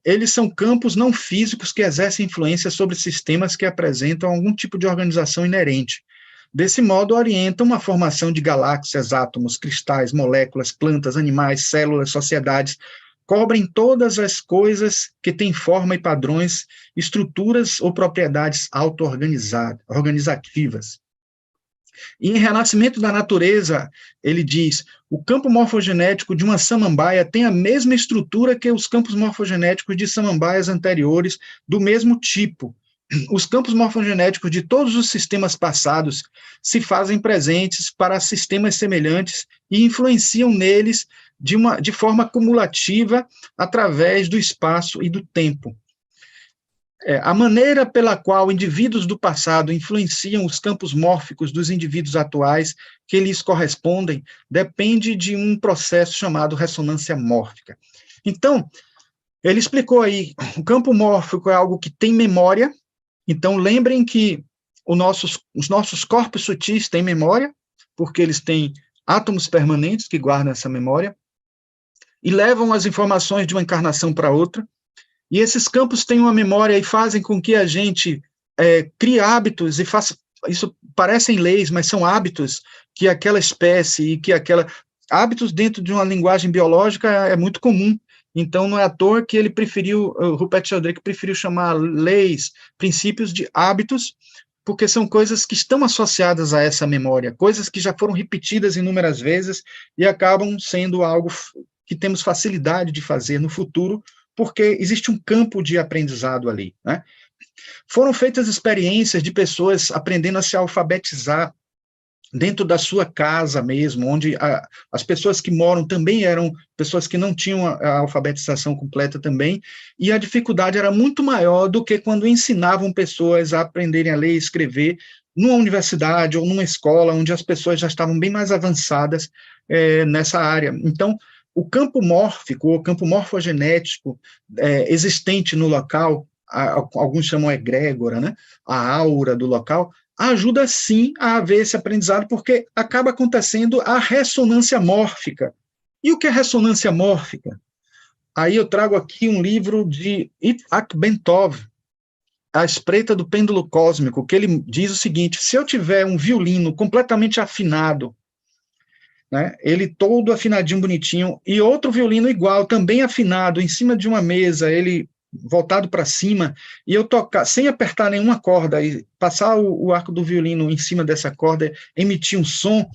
S2: Eles são campos não físicos que exercem influência sobre sistemas que apresentam algum tipo de organização inerente. Desse modo, orientam a formação de galáxias, átomos, cristais, moléculas, plantas, animais, células, sociedades, cobrem todas as coisas que têm forma e padrões, estruturas ou propriedades auto-organizativas. E em Renascimento da Natureza, ele diz, o campo morfogenético de uma samambaia tem a mesma estrutura que os campos morfogenéticos de samambaias anteriores do mesmo tipo. Os campos morfogenéticos de todos os sistemas passados se fazem presentes para sistemas semelhantes e influenciam neles de forma cumulativa através do espaço e do tempo. A maneira pela qual indivíduos do passado influenciam os campos mórficos dos indivíduos atuais que lhes correspondem depende de um processo chamado ressonância mórfica. Então, ele explicou aí, o campo mórfico é algo que tem memória, então lembrem que os nossos corpos sutis têm memória, porque eles têm átomos permanentes que guardam essa memória, e levam as informações de uma encarnação para outra, e esses campos têm uma memória e fazem com que a gente crie hábitos e faça. Isso parecem leis, mas são hábitos que aquela espécie e que hábitos dentro de uma linguagem biológica é muito comum. Então, não é à toa que Rupert Sheldrake preferiu chamar leis, princípios de hábitos, porque são coisas que estão associadas a essa memória, coisas que já foram repetidas inúmeras vezes e acabam sendo algo que temos facilidade de fazer no futuro, porque existe um campo de aprendizado ali, né? Foram feitas experiências de pessoas aprendendo a se alfabetizar dentro da sua casa mesmo, onde as pessoas que moram também eram pessoas que não tinham a alfabetização completa também, e a dificuldade era muito maior do que quando ensinavam pessoas a aprenderem a ler e escrever numa universidade ou numa escola, onde as pessoas já estavam bem mais avançadas nessa área. Então, o campo mórfico, ou campo morfogenético existente no local, alguns chamam egrégora, né? A aura do local, ajuda sim a haver esse aprendizado, porque acaba acontecendo a ressonância mórfica. E o que é ressonância mórfica? Aí eu trago aqui um livro de Itzhak Bentov, A Espreita do Pêndulo Cósmico, que ele diz o seguinte: se eu tiver um violino completamente afinado, né, ele todo afinadinho, bonitinho, e outro violino igual, também afinado, em cima de uma mesa, ele voltado para cima, e eu tocar, sem apertar nenhuma corda, e passar o arco do violino em cima dessa corda, emitir um som,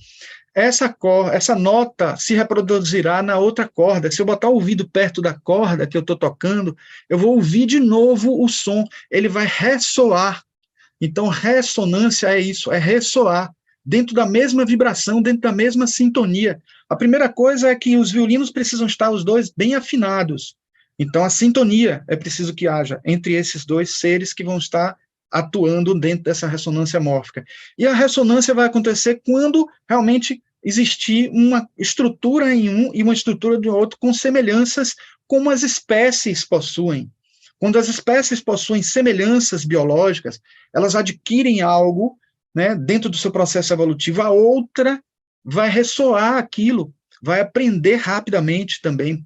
S2: essa nota se reproduzirá na outra corda. Se eu botar o ouvido perto da corda que eu estou tocando, eu vou ouvir de novo o som, ele vai ressoar. Então, ressonância é isso, é ressoar, dentro da mesma vibração, dentro da mesma sintonia. A primeira coisa é que os violinos precisam estar os dois bem afinados. Então, a sintonia é preciso que haja entre esses dois seres que vão estar atuando dentro dessa ressonância mórfica. E a ressonância vai acontecer quando realmente existir uma estrutura em um e uma estrutura do outro com semelhanças como as espécies possuem. Quando as espécies possuem semelhanças biológicas, elas adquirem algo, né, dentro do seu processo evolutivo, a outra vai ressoar aquilo, vai aprender rapidamente também,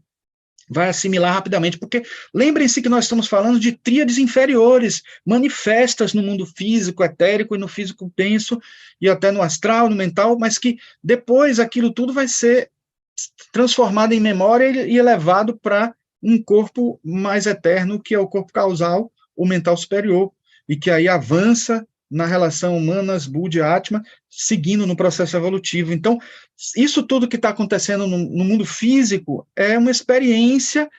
S2: vai assimilar rapidamente, porque lembrem-se que nós estamos falando de tríades inferiores, manifestas no mundo físico, etérico e no físico denso, e até no astral, no mental, mas que depois aquilo tudo vai ser transformado em memória e elevado para um corpo mais eterno, que é o corpo causal, o mental superior, e que aí avança na relação humanas-Buddha-Atma, seguindo no processo evolutivo. Então, isso tudo que está acontecendo no mundo físico é uma experiência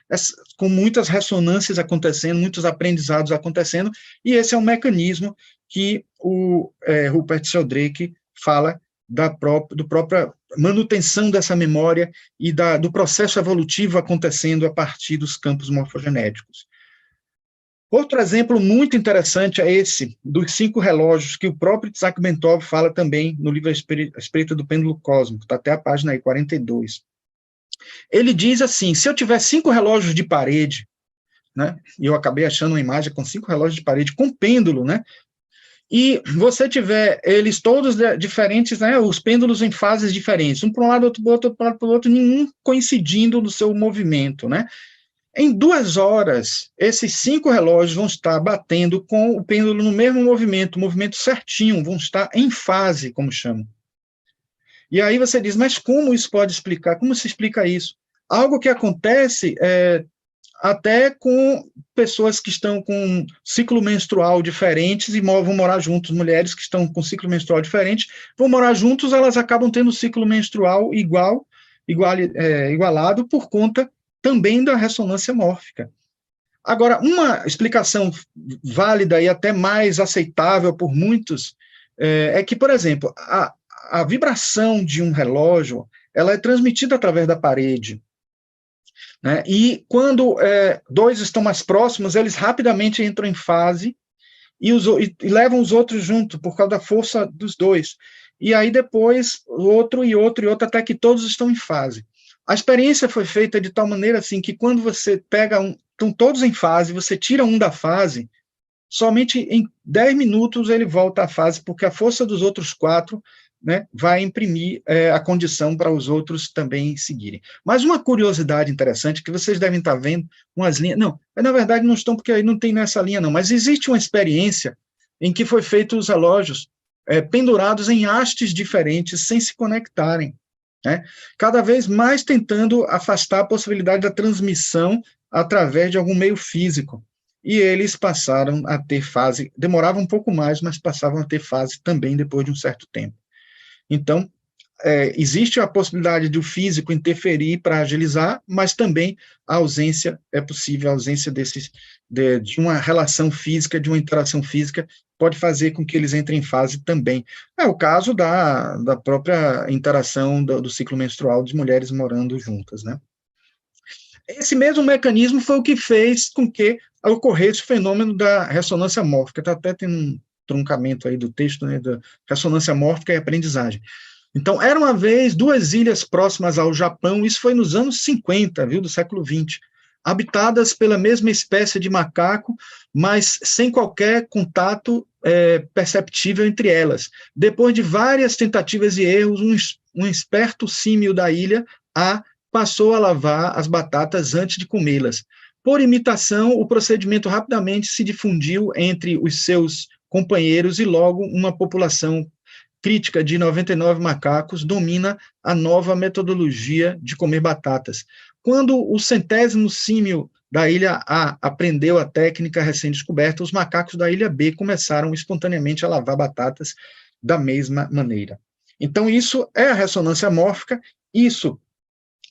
S2: com muitas ressonâncias acontecendo, muitos aprendizados acontecendo, e esse é um mecanismo que o Rupert Sheldrake fala do própria manutenção dessa memória e do processo evolutivo acontecendo a partir dos campos morfogenéticos. Outro exemplo muito interessante é esse, dos 5 relógios, que o próprio Itzhak Bentov fala também no livro A Espreita do Pêndulo Cósmico, está até a página aí, 42. Ele diz assim: se eu tiver 5 relógios de parede, né, e eu acabei achando uma imagem com 5 relógios de parede com pêndulo, né, e você tiver eles todos diferentes, né, os pêndulos em fases diferentes, um para um lado, outro para o outro, para o outro, nenhum coincidindo no seu movimento, né? Em 2 horas, esses 5 relógios vão estar batendo com o pêndulo no mesmo movimento certinho, vão estar em fase, como chamam. E aí você diz, mas como isso pode explicar? Como se explica isso? Algo que acontece até com pessoas que estão com ciclo menstrual diferentes e vão morar juntos, mulheres que estão com ciclo menstrual diferente, vão morar juntos, elas acabam tendo ciclo menstrual igualado por conta também da ressonância mórfica. Agora, uma explicação válida e até mais aceitável por muitos é que, por exemplo, a vibração de um relógio ela é transmitida através da parede, né? E quando 2 estão mais próximos, eles rapidamente entram em fase e levam os outros junto, por causa da força dos 2. E aí depois, outro, até que todos estão em fase. A experiência foi feita de tal maneira assim que quando você pega estão todos em fase, você tira um da fase, somente em 10 minutos ele volta à fase, porque a força dos outros 4, né, vai imprimir a condição para os outros também seguirem. Mas uma curiosidade interessante, que vocês devem estar vendo umas linhas, não, na verdade não estão, porque aí não tem nessa linha não, mas existe uma experiência em que foi feito os relógios pendurados em hastes diferentes, sem se conectarem, né? Cada vez mais tentando afastar a possibilidade da transmissão através de algum meio físico. E eles passaram a ter fase, demorava um pouco mais, mas passavam a ter fase também depois de um certo tempo. Então, existe a possibilidade do físico interferir para agilizar, mas também a ausência, é possível, a ausência de uma relação física, de uma interação física, pode fazer com que eles entrem em fase também. É o caso da própria interação do ciclo menstrual de mulheres morando juntas, né? Esse mesmo mecanismo foi o que fez com que ocorresse o fenômeno da ressonância mórfica, está até tendo um truncamento aí do texto, né, da ressonância mórfica e aprendizagem. Então, era uma vez 2 ilhas próximas ao Japão, isso foi nos anos 50, viu, do século 20, habitadas pela mesma espécie de macaco, mas sem qualquer contato perceptível entre elas. Depois de várias tentativas e erros, um esperto símio da ilha, passou a lavar as batatas antes de comê-las. Por imitação, o procedimento rapidamente se difundiu entre os seus companheiros e logo uma população crítica de 99 macacos domina a nova metodologia de comer batatas. Quando o 100º símio da ilha A aprendeu a técnica recém-descoberta, os macacos da ilha B começaram espontaneamente a lavar batatas da mesma maneira. Então, isso é a ressonância mórfica, isso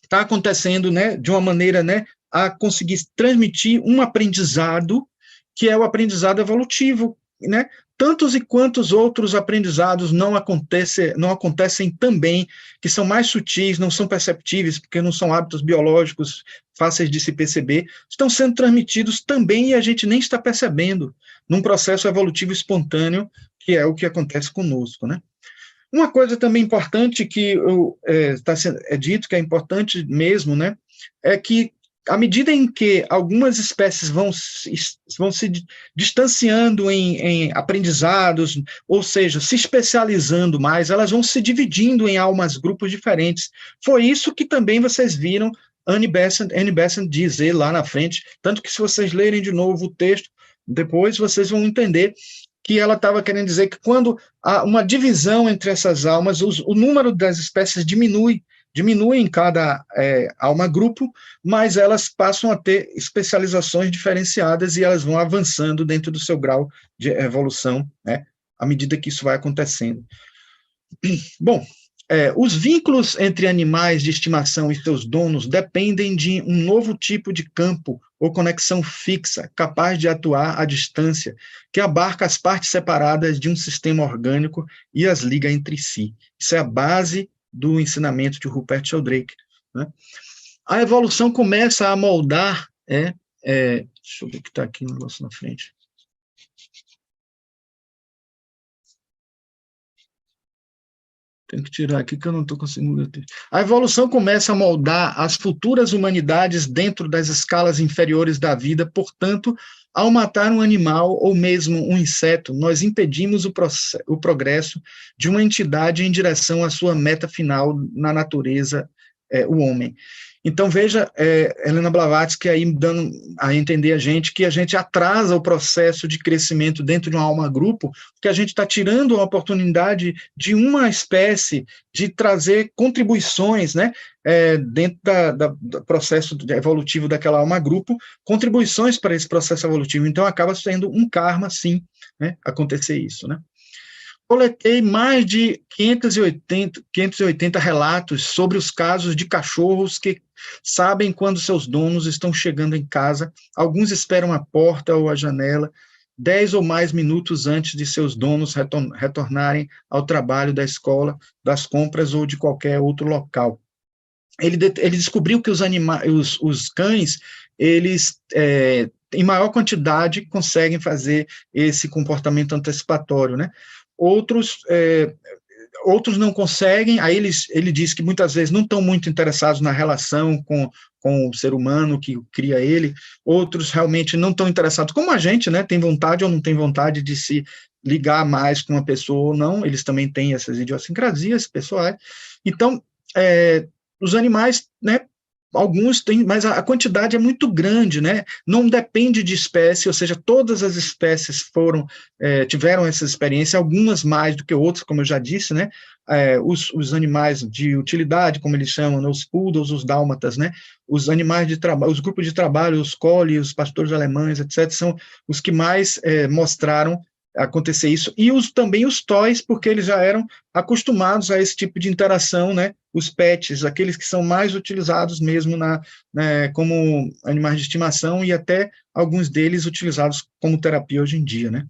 S2: está acontecendo, né, de uma maneira, né, a conseguir transmitir um aprendizado que é o aprendizado evolutivo, né? Tantos e quantos outros aprendizados não acontecem também, que são mais sutis, não são perceptíveis, porque não são hábitos biológicos fáceis de se perceber, estão sendo transmitidos também e a gente nem está percebendo, num processo evolutivo espontâneo, que é o que acontece conosco, né? Uma coisa também importante que é dito, que é importante mesmo, né, é que à medida em que algumas espécies vão se distanciando em aprendizados, ou seja, se especializando mais, elas vão se dividindo em almas, grupos diferentes. Foi isso que também vocês viram Annie Besant dizer lá na frente, tanto que se vocês lerem de novo o texto, depois vocês vão entender que ela estava querendo dizer que quando há uma divisão entre essas almas, o número das espécies diminui em cada alma-grupo, mas elas passam a ter especializações diferenciadas e elas vão avançando dentro do seu grau de evolução, né, à medida que isso vai acontecendo. Bom, os vínculos entre animais de estimação e seus donos dependem de um novo tipo de campo ou conexão fixa, capaz de atuar à distância, que abarca as partes separadas de um sistema orgânico e as liga entre si. Isso é a base do ensinamento de Rupert Sheldrake, né? A evolução começa a moldar, deixa eu ver que está aqui um negócio na frente. Tenho que tirar aqui que eu não estou conseguindo ler. A evolução começa a moldar as futuras humanidades dentro das escalas inferiores da vida, portanto, ao matar um animal ou mesmo um inseto, nós impedimos o progresso de uma entidade em direção à sua meta final na natureza, o homem. Então, veja, Helena Blavatsky aí dando a entender a gente que a gente atrasa o processo de crescimento dentro de uma alma-grupo, porque a gente está tirando a oportunidade de uma espécie de trazer contribuições, né, dentro do processo evolutivo daquela alma-grupo, contribuições para esse processo evolutivo. Então, acaba sendo um karma, sim, né, acontecer isso, né? Coletei mais de 580 relatos sobre os casos de cachorros que sabem quando seus donos estão chegando em casa, alguns esperam a porta ou a janela, 10 ou mais minutos antes de seus donos retornarem ao trabalho da escola, das compras ou de qualquer outro local. Ele descobriu que os cães, eles, em maior quantidade, conseguem fazer esse comportamento antecipatório, né? Outros não conseguem, aí ele diz que muitas vezes não estão muito interessados na relação com o ser humano que cria ele, outros realmente não estão interessados, como a gente, né, tem vontade ou não tem vontade de se ligar mais com uma pessoa ou não, eles também têm essas idiosincrasias pessoais. Então, os animais, né, alguns têm, mas a quantidade é muito grande, né? Não depende de espécie, ou seja, todas as espécies tiveram essa experiência, algumas mais do que outras, como eu já disse, né? Os animais de utilidade, como eles chamam, né? Os poodles, os dálmatas, né? Os animais de trabalho, os grupos de trabalho, os collies, os pastores alemães, etc., são os que mais mostraram acontecer isso, e também os toys, porque eles já eram acostumados a esse tipo de interação, né? Os pets, aqueles que são mais utilizados mesmo como animais de estimação, e até alguns deles utilizados como terapia hoje em dia, né?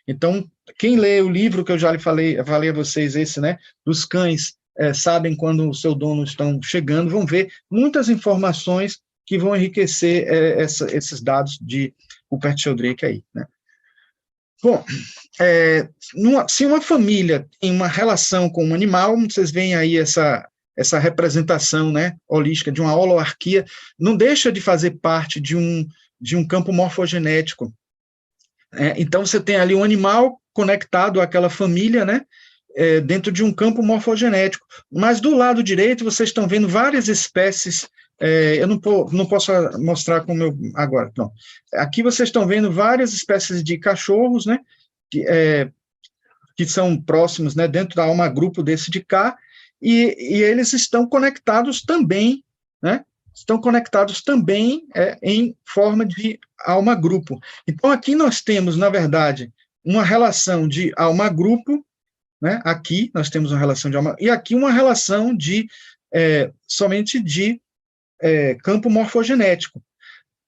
S2: Então, quem lê o livro que eu já falei a vocês, esse, né, dos cães, sabem quando o seu dono estão chegando, vão ver muitas informações que vão enriquecer esses dados de Rupert Sheldrake aí, né? Bom, se uma família tem uma relação com um animal, vocês veem aí essa representação, né, holística de uma holoarquia, não deixa de fazer parte de um campo morfogenético. Então, você tem ali um animal conectado àquela família, né, dentro de um campo morfogenético. Mas do lado direito, vocês estão vendo várias espécies, eu não posso mostrar como eu agora, não. Aqui vocês estão vendo várias espécies de cachorros, né, que são próximos, né, dentro da alma grupo desse de cá, e eles estão conectados também, né, em forma de alma grupo. Então, aqui nós temos, na verdade, uma relação de alma grupo, né, aqui nós temos uma relação de alma, e aqui uma relação de, somente de campo morfogenético.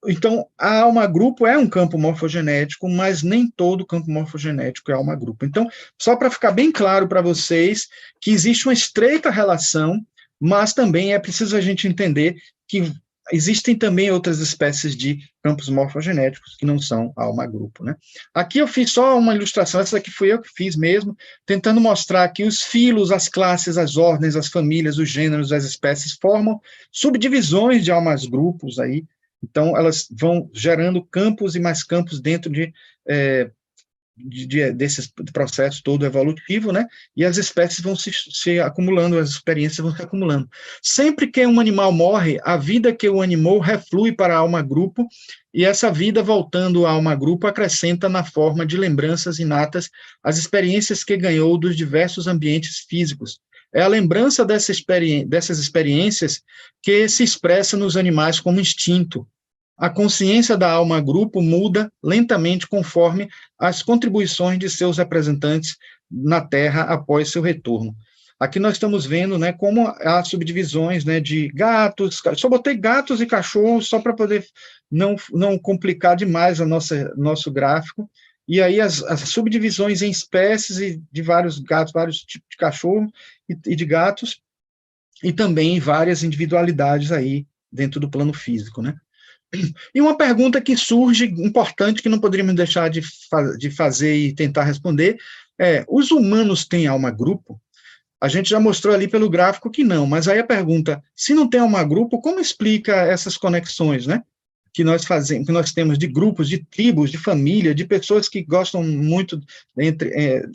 S2: Então, a alma-grupo é um campo morfogenético, mas nem todo campo morfogenético é alma-grupo. Então, só para ficar bem claro para vocês que existe uma estreita relação, mas também é preciso a gente entender que existem também outras espécies de campos morfogenéticos que não são alma-grupo, né? Aqui eu fiz só uma ilustração, essa aqui fui eu que fiz mesmo, tentando mostrar que os filos, as classes, as ordens, as famílias, os gêneros, as espécies formam subdivisões de almas-grupos aí. Então, elas vão gerando campos e mais campos dentro desse processo todo evolutivo, né? E as espécies vão se acumulando, as experiências vão se acumulando. Sempre que um animal morre, a vida que o animou reflui para a alma-grupo, e essa vida, voltando à alma-grupo, acrescenta na forma de lembranças inatas as experiências que ganhou dos diversos ambientes físicos. É a lembrança dessas experiências que se expressa nos animais como instinto. A consciência da alma-grupo muda lentamente conforme as contribuições de seus representantes na Terra após seu retorno. Aqui nós estamos vendo, né, como há subdivisões, né, de gatos, só botei gatos e cachorros só para poder não complicar demais nosso gráfico, e aí as subdivisões em espécies e de vários gatos, vários tipos de cachorro e de gatos, e também várias individualidades aí dentro do plano físico, né? E uma pergunta que surge, importante, que não poderíamos deixar de fazer e tentar responder, os humanos têm alma-grupo? A gente já mostrou ali pelo gráfico que não, mas aí a pergunta, se não tem alma-grupo, como explica essas conexões, né? Que nós temos de grupos, de tribos, de família, de pessoas que gostam muito,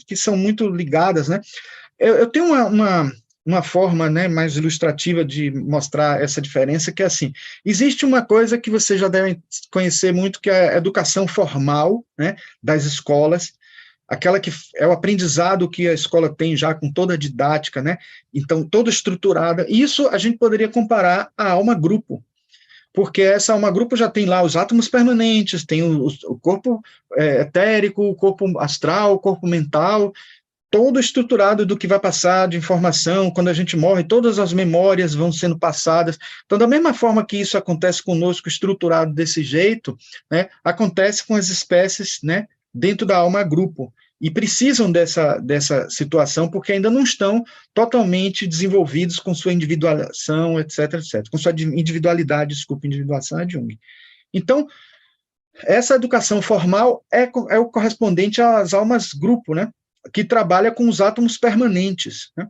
S2: que são muito ligadas, né? Eu tenho uma forma, né, mais ilustrativa de mostrar essa diferença, que é assim, existe uma coisa que vocês já devem conhecer muito, que é a educação formal, né, das escolas, aquela que é o aprendizado que a escola tem já com toda a didática, né, então toda estruturada. Isso a gente poderia comparar à alma-grupo, porque essa alma-grupo já tem lá os átomos permanentes, tem o corpo etérico, o corpo astral, o corpo mental, todo estruturado do que vai passar de informação. Quando a gente morre, todas as memórias vão sendo passadas. Então, da mesma forma que isso acontece conosco, estruturado desse jeito, né, acontece com as espécies, né, dentro da alma-grupo, e precisam dessa situação, porque ainda não estão totalmente desenvolvidos com sua individuação, etc., etc., com sua individualidade, individuação é de Jung. Então, essa educação formal é o correspondente às almas-grupo, né, que trabalha com os átomos permanentes, né?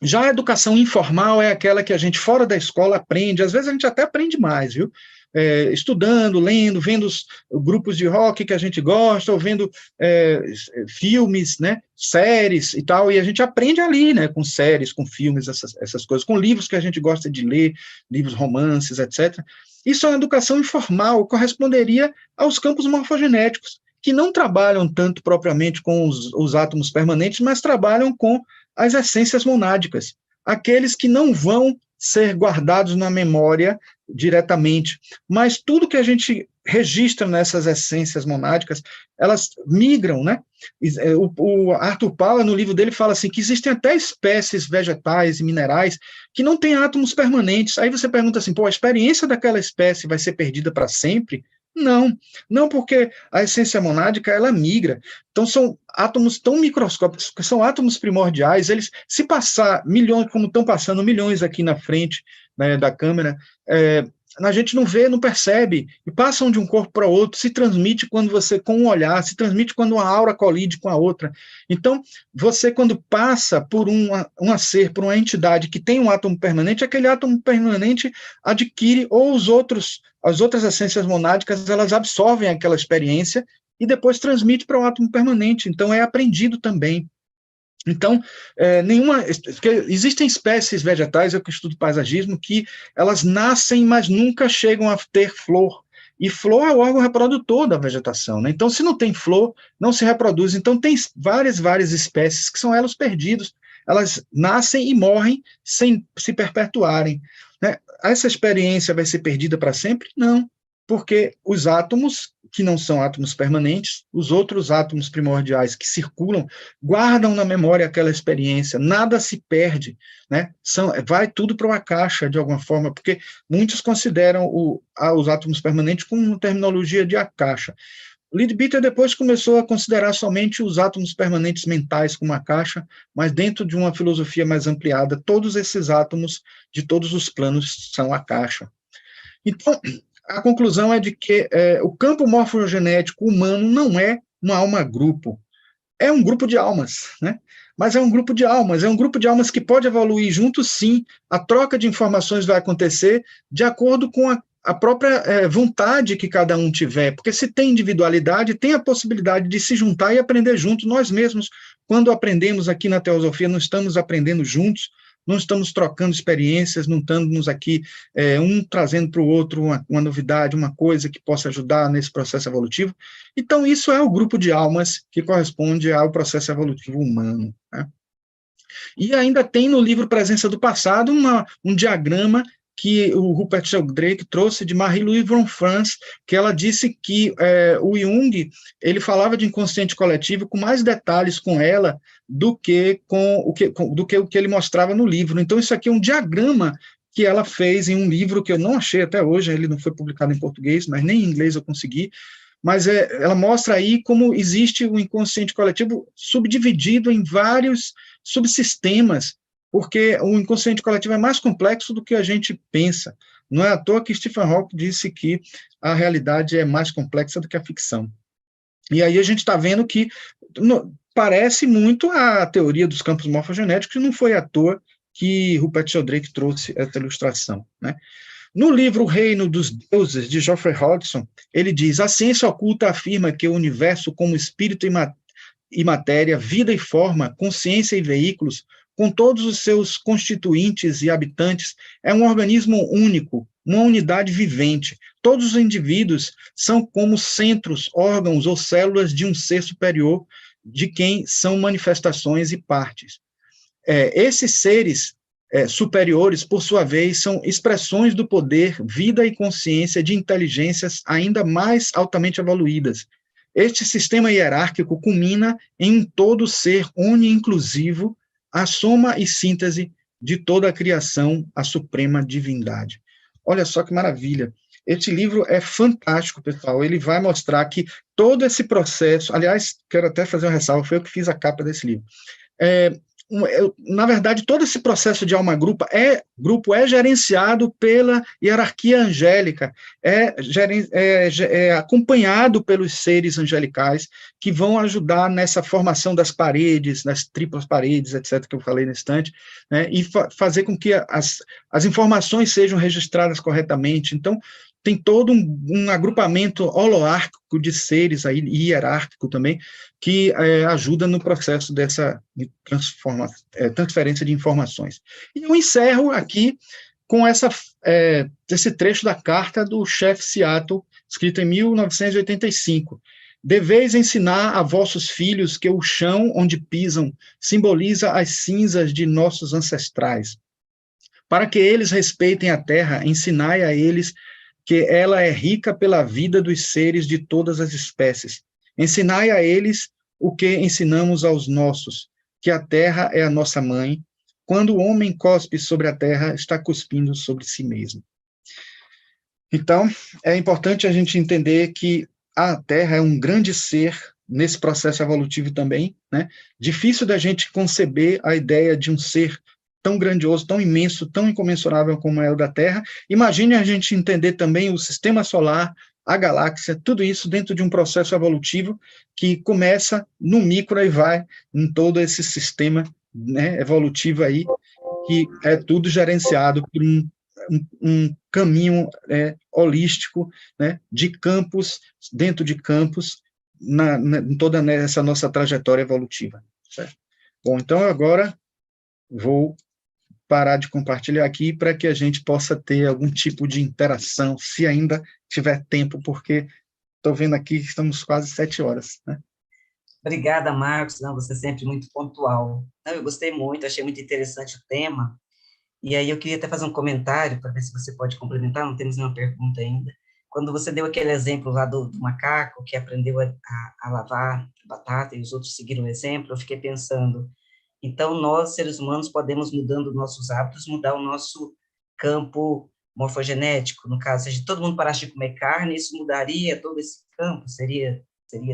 S2: Já a educação informal é aquela que a gente, fora da escola, aprende, às vezes a gente até aprende mais, viu? Estudando, lendo, vendo os grupos de rock que a gente gosta, ou vendo filmes, né, séries e tal, e a gente aprende ali, né, com séries, com filmes, essas coisas, com livros que a gente gosta de ler, livros, romances, etc. Isso é uma educação informal, corresponderia aos campos morfogenéticos, que não trabalham tanto propriamente com os átomos permanentes, mas trabalham com as essências monádicas, aqueles que não vão ser guardados na memória diretamente, mas tudo que a gente registra nessas essências monádicas, elas migram, né? O Arthur Pala, no livro dele, fala assim, que existem até espécies vegetais e minerais que não têm átomos permanentes. Aí você pergunta assim, a experiência daquela espécie vai ser perdida para sempre? Não, porque a essência monádica, ela migra. Então, são átomos tão microscópicos, que são átomos primordiais, eles, se passar milhões, como estão passando milhões aqui na frente, né, da câmera, a gente não vê, não percebe, e passam de um corpo para outro, se transmite quando você, com um olhar, se transmite quando uma aura colide com a outra. Então, você, quando passa por um ser, por uma entidade que tem um átomo permanente, aquele átomo permanente adquire, ou as outras essências monádicas, elas absorvem aquela experiência e depois transmite para o átomo permanente. Então, é aprendido também. Então, existem espécies vegetais, eu que estudo paisagismo, que elas nascem, mas nunca chegam a ter flor. E flor é o órgão reprodutor da vegetação, né? Então, se não tem flor, não se reproduz. Então, tem várias espécies que são elos perdidos. Elas nascem e morrem sem se perpetuarem, né? Essa experiência vai ser perdida para sempre? Não, porque os átomos, que não são átomos permanentes, os outros átomos primordiais que circulam, guardam na memória aquela experiência, nada se perde, né? Vai tudo para uma caixa, de alguma forma, porque muitos consideram os átomos permanentes como uma terminologia de a caixa. Leadbeater depois começou a considerar somente os átomos permanentes mentais como uma caixa, mas dentro de uma filosofia mais ampliada, todos esses átomos de todos os planos são a caixa. Então, a conclusão é de que o campo morfogenético humano não é uma alma-grupo, é um grupo de almas, né? Mas é um grupo de almas que pode evoluir junto, sim. A troca de informações vai acontecer de acordo com a própria vontade que cada um tiver, porque se tem individualidade, tem a possibilidade de se juntar e aprender junto. Nós mesmos, quando aprendemos aqui na teosofia, não estamos aprendendo juntos, não estamos trocando experiências, não estamos aqui um trazendo para o outro uma novidade, uma coisa que possa ajudar nesse processo evolutivo. Então, isso é o grupo de almas que corresponde ao processo evolutivo humano, né? E ainda tem no livro Presença do Passado um diagrama que o Rupert Sheldrake trouxe de Marie-Louise von Franz, que ela disse que o Jung ele falava de inconsciente coletivo com mais detalhes com ela do que o que ele mostrava no livro. Então, isso aqui é um diagrama que ela fez em um livro que eu não achei até hoje, ele não foi publicado em português, mas nem em inglês eu consegui, mas ela mostra aí como existe o inconsciente coletivo subdividido em vários subsistemas, porque o inconsciente coletivo é mais complexo do que a gente pensa. Não é à toa que Stephen Hawking disse que a realidade é mais complexa do que a ficção. E aí a gente está vendo que parece muito a teoria dos campos morfogenéticos, e não foi à toa que Rupert Sheldrake trouxe essa ilustração, né? No livro O Reino dos Deuses, de Geoffrey Hodgson, ele diz: a ciência oculta afirma que o universo, como espírito e matéria, vida e forma, consciência e veículos, com todos os seus constituintes e habitantes, é um organismo único, uma unidade vivente. Todos os indivíduos são como centros, órgãos ou células de um ser superior, de quem são manifestações e partes. Esses seres superiores, por sua vez, são expressões do poder, vida e consciência de inteligências ainda mais altamente evoluídas. Este sistema hierárquico culmina em um todo ser uni-inclusivo, a soma e síntese de toda a criação, a suprema divindade. Olha só que maravilha. Este livro é fantástico, pessoal. Ele vai mostrar que todo esse processo, aliás, quero até fazer uma ressalva, foi eu que fiz a capa desse livro. Na verdade, todo esse processo de alma-grupo é gerenciado pela hierarquia angélica, é acompanhado pelos seres angelicais que vão ajudar nessa formação das paredes, nas triplas paredes, etc., que eu falei nesse instante, né, e fazer com que as informações sejam registradas corretamente. Então, tem todo um agrupamento holoárquico de seres, aí, hierárquico também, que ajuda no processo dessa transferência de informações. E eu encerro aqui com esse trecho da carta do chefe Seattle, escrita em 1985. Deveis ensinar a vossos filhos que o chão onde pisam simboliza as cinzas de nossos ancestrais. Para que eles respeitem a terra, ensinai a eles que ela é rica pela vida dos seres de todas as espécies. Ensinai a eles o que ensinamos aos nossos, que a terra é a nossa mãe. Quando o homem cospe sobre a terra, está cuspindo sobre si mesmo. Então, é importante a gente entender que a terra é um grande ser nesse processo evolutivo também, né? Difícil da gente conceber a ideia de um ser tão grandioso, tão imenso, tão incomensurável como é o da Terra. Imagine a gente entender também o sistema solar, a galáxia, tudo isso dentro de um processo evolutivo que começa no micro e vai em todo esse sistema, né, evolutivo aí, que é tudo gerenciado por um caminho holístico, né, de campos, dentro de campos, em toda essa nossa trajetória evolutiva. Certo? Bom, então agora vou parar de compartilhar aqui para que a gente possa ter algum tipo de interação, se ainda tiver tempo, porque estou vendo aqui que estamos quase 7 horas, né?
S1: Obrigada, Marcos. Não, você é sempre muito pontual. Não, eu gostei muito, achei muito interessante o tema. E aí eu queria até fazer um comentário para ver se você pode complementar, não temos nenhuma pergunta ainda. Quando você deu aquele exemplo lá do macaco que aprendeu a lavar batata e os outros seguiram o exemplo, eu fiquei pensando, então nós, seres humanos, podemos, mudando nossos hábitos, mudar o nosso campo morfogenético, no caso, se todo mundo parasse de comer carne, isso mudaria todo esse campo? Seria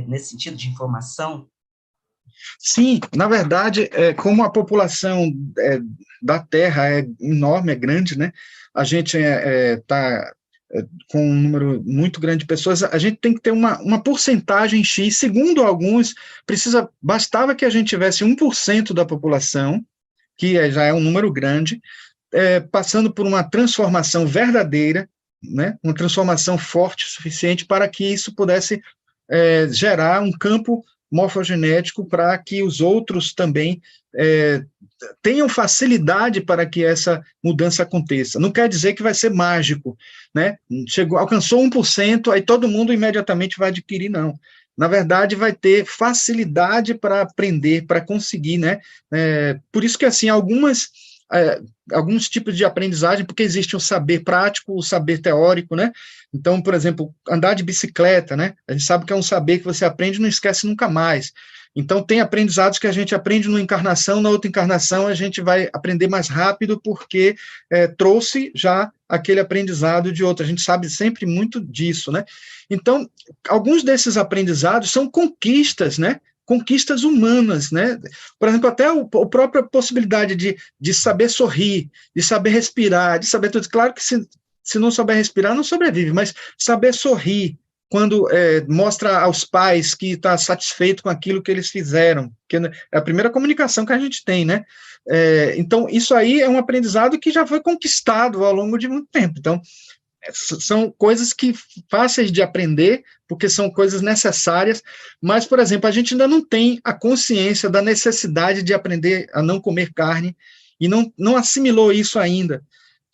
S1: nesse sentido de informação?
S2: Sim, na verdade, como a população da Terra é enorme, é grande, né? A gente está com um número muito grande de pessoas, a gente tem que ter uma porcentagem X, segundo alguns, bastava que a gente tivesse 1% da população, que já é um número grande, passando por uma transformação verdadeira, né? Uma transformação forte o suficiente para que isso pudesse gerar um campo morfogenético para que os outros também tenham facilidade para que essa mudança aconteça. Não quer dizer que vai ser mágico, né? Alcançou 1%, aí todo mundo imediatamente vai adquirir, não. Na verdade, vai ter facilidade para aprender, para conseguir, né? Por isso que, assim, alguns tipos de aprendizagem, porque existe o saber prático, o saber teórico, né? Então, por exemplo, andar de bicicleta, né? A gente sabe que é um saber que você aprende e não esquece nunca mais. Então, tem aprendizados que a gente aprende numa encarnação, na outra encarnação a gente vai aprender mais rápido, porque trouxe já aquele aprendizado de outro. A gente sabe sempre muito disso, né? Então, alguns desses aprendizados são conquistas, né? Conquistas humanas, né? Por exemplo, até a própria possibilidade de saber sorrir, de saber respirar, de saber tudo. Claro que se não souber respirar, não sobrevive, mas saber sorrir, quando mostra aos pais que está satisfeito com aquilo que eles fizeram, que é a primeira comunicação que a gente tem, né? Então, isso aí é um aprendizado que já foi conquistado ao longo de muito tempo. Então, são coisas que fáceis de aprender, porque são coisas necessárias, mas, por exemplo, a gente ainda não tem a consciência da necessidade de aprender a não comer carne, e não assimilou isso ainda.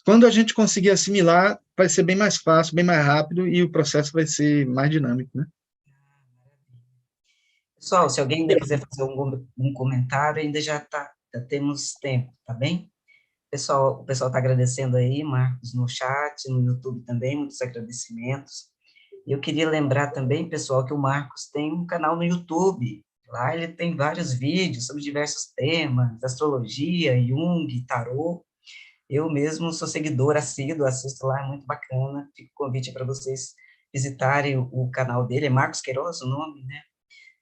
S2: Quando a gente conseguir assimilar, vai ser bem mais fácil, bem mais rápido, e o processo vai ser mais dinâmico, né?
S1: Pessoal, se alguém ainda quiser fazer um comentário, ainda já temos tempo, tá bem? O pessoal está agradecendo aí, Marcos, no chat, no YouTube também, muitos agradecimentos. E eu queria lembrar também, pessoal, que o Marcos tem um canal no YouTube. Lá ele tem vários vídeos sobre diversos temas, astrologia, Jung, tarô. Eu mesmo sou seguidor assíduo, assisto lá, é muito bacana. Fica o convite para vocês visitarem o canal dele, é Marcos Queiroz o nome, né?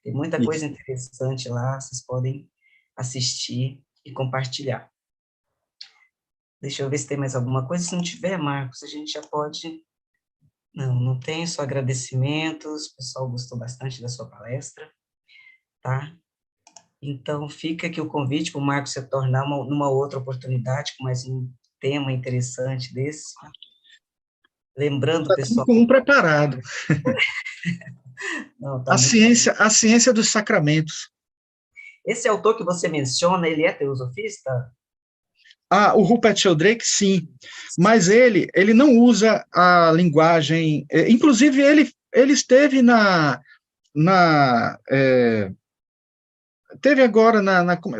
S1: Tem muita
S2: Isso.
S1: coisa interessante lá, vocês podem assistir e compartilhar. Deixa eu ver se tem mais alguma coisa. Se não tiver, Marcos, a gente já pode... Não tem, só agradecimentos. O pessoal gostou bastante da sua palestra, tá? Então, fica aqui o convite para o Marcos se tornar numa outra oportunidade, com mais um tema interessante desse. Lembrando,
S2: Está tudo
S1: pessoal...
S2: com um preparado.
S1: Não, tá
S2: A
S1: muito bom.
S2: ciência, a ciência dos sacramentos.
S1: Esse autor que você menciona, ele é teosofista?
S2: O Rupert Sheldrake, sim, mas ele não usa a linguagem. Inclusive, ele esteve teve agora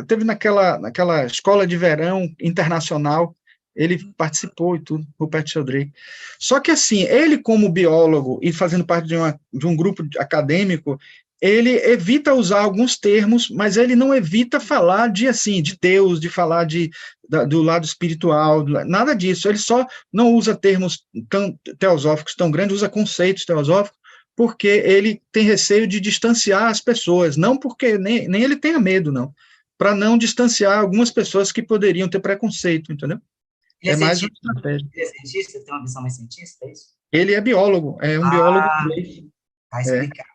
S2: teve naquela escola de verão internacional. Ele participou e tudo, Rupert Sheldrake. Só que, assim, ele, como biólogo e fazendo parte de um grupo acadêmico, ele evita usar alguns termos, mas ele não evita falar de Deus, de falar do lado espiritual, nada disso. Ele só não usa termos tão teosóficos tão grandes, usa conceitos teosóficos, porque ele tem receio de distanciar as pessoas, não porque nem ele tenha medo, não, para não distanciar algumas pessoas que poderiam ter preconceito, entendeu?
S1: Ele é
S2: É mais uma
S1: cientista?
S2: estratégia.
S1: Ele é cientista? Tem uma visão mais cientista, é isso?
S2: Ele é biólogo, é um biólogo
S1: Ah,
S2: inglês.
S1: tá
S2: É.
S1: explicado.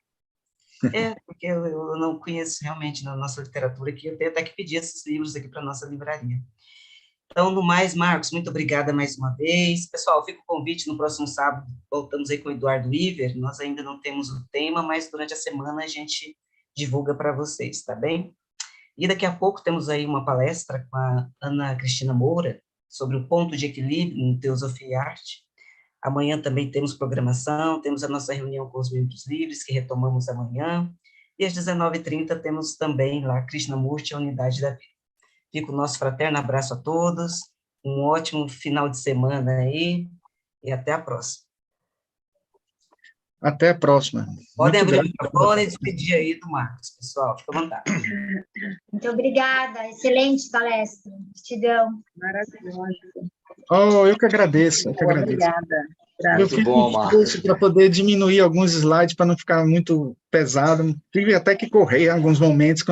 S1: Porque eu não conheço realmente na nossa literatura aqui, eu tenho até que pedir esses livros aqui para a nossa livraria. Então, no mais, Marcos, muito obrigada mais uma vez. Pessoal, fica o convite, no próximo sábado voltamos aí com o Eduardo Iver, nós ainda não temos o tema, mas durante a semana a gente divulga para vocês, tá bem? E daqui a pouco temos aí uma palestra com a Ana Cristina Moura, sobre o ponto de equilíbrio em Teosofia e Arte. Amanhã também temos programação, temos a nossa reunião com os membros livres, que retomamos amanhã, e às 19h30 temos também lá Krishnamurti, a Unidade da Vida. Fica o nosso fraterno abraço a todos, um ótimo final de semana aí, e até a próxima.
S2: Até a próxima.
S1: Podem abrir o microfone e despedir aí do Marcos, pessoal, fica à vontade.
S3: Muito obrigada, excelente palestra, gratidão.
S4: Maravilhosa.
S2: Oh, eu que agradeço, eu que agradeço.
S4: Obrigada.
S2: Eu fiz um esforço para poder diminuir alguns slides para não ficar muito pesado. Tive até que correr em alguns momentos quando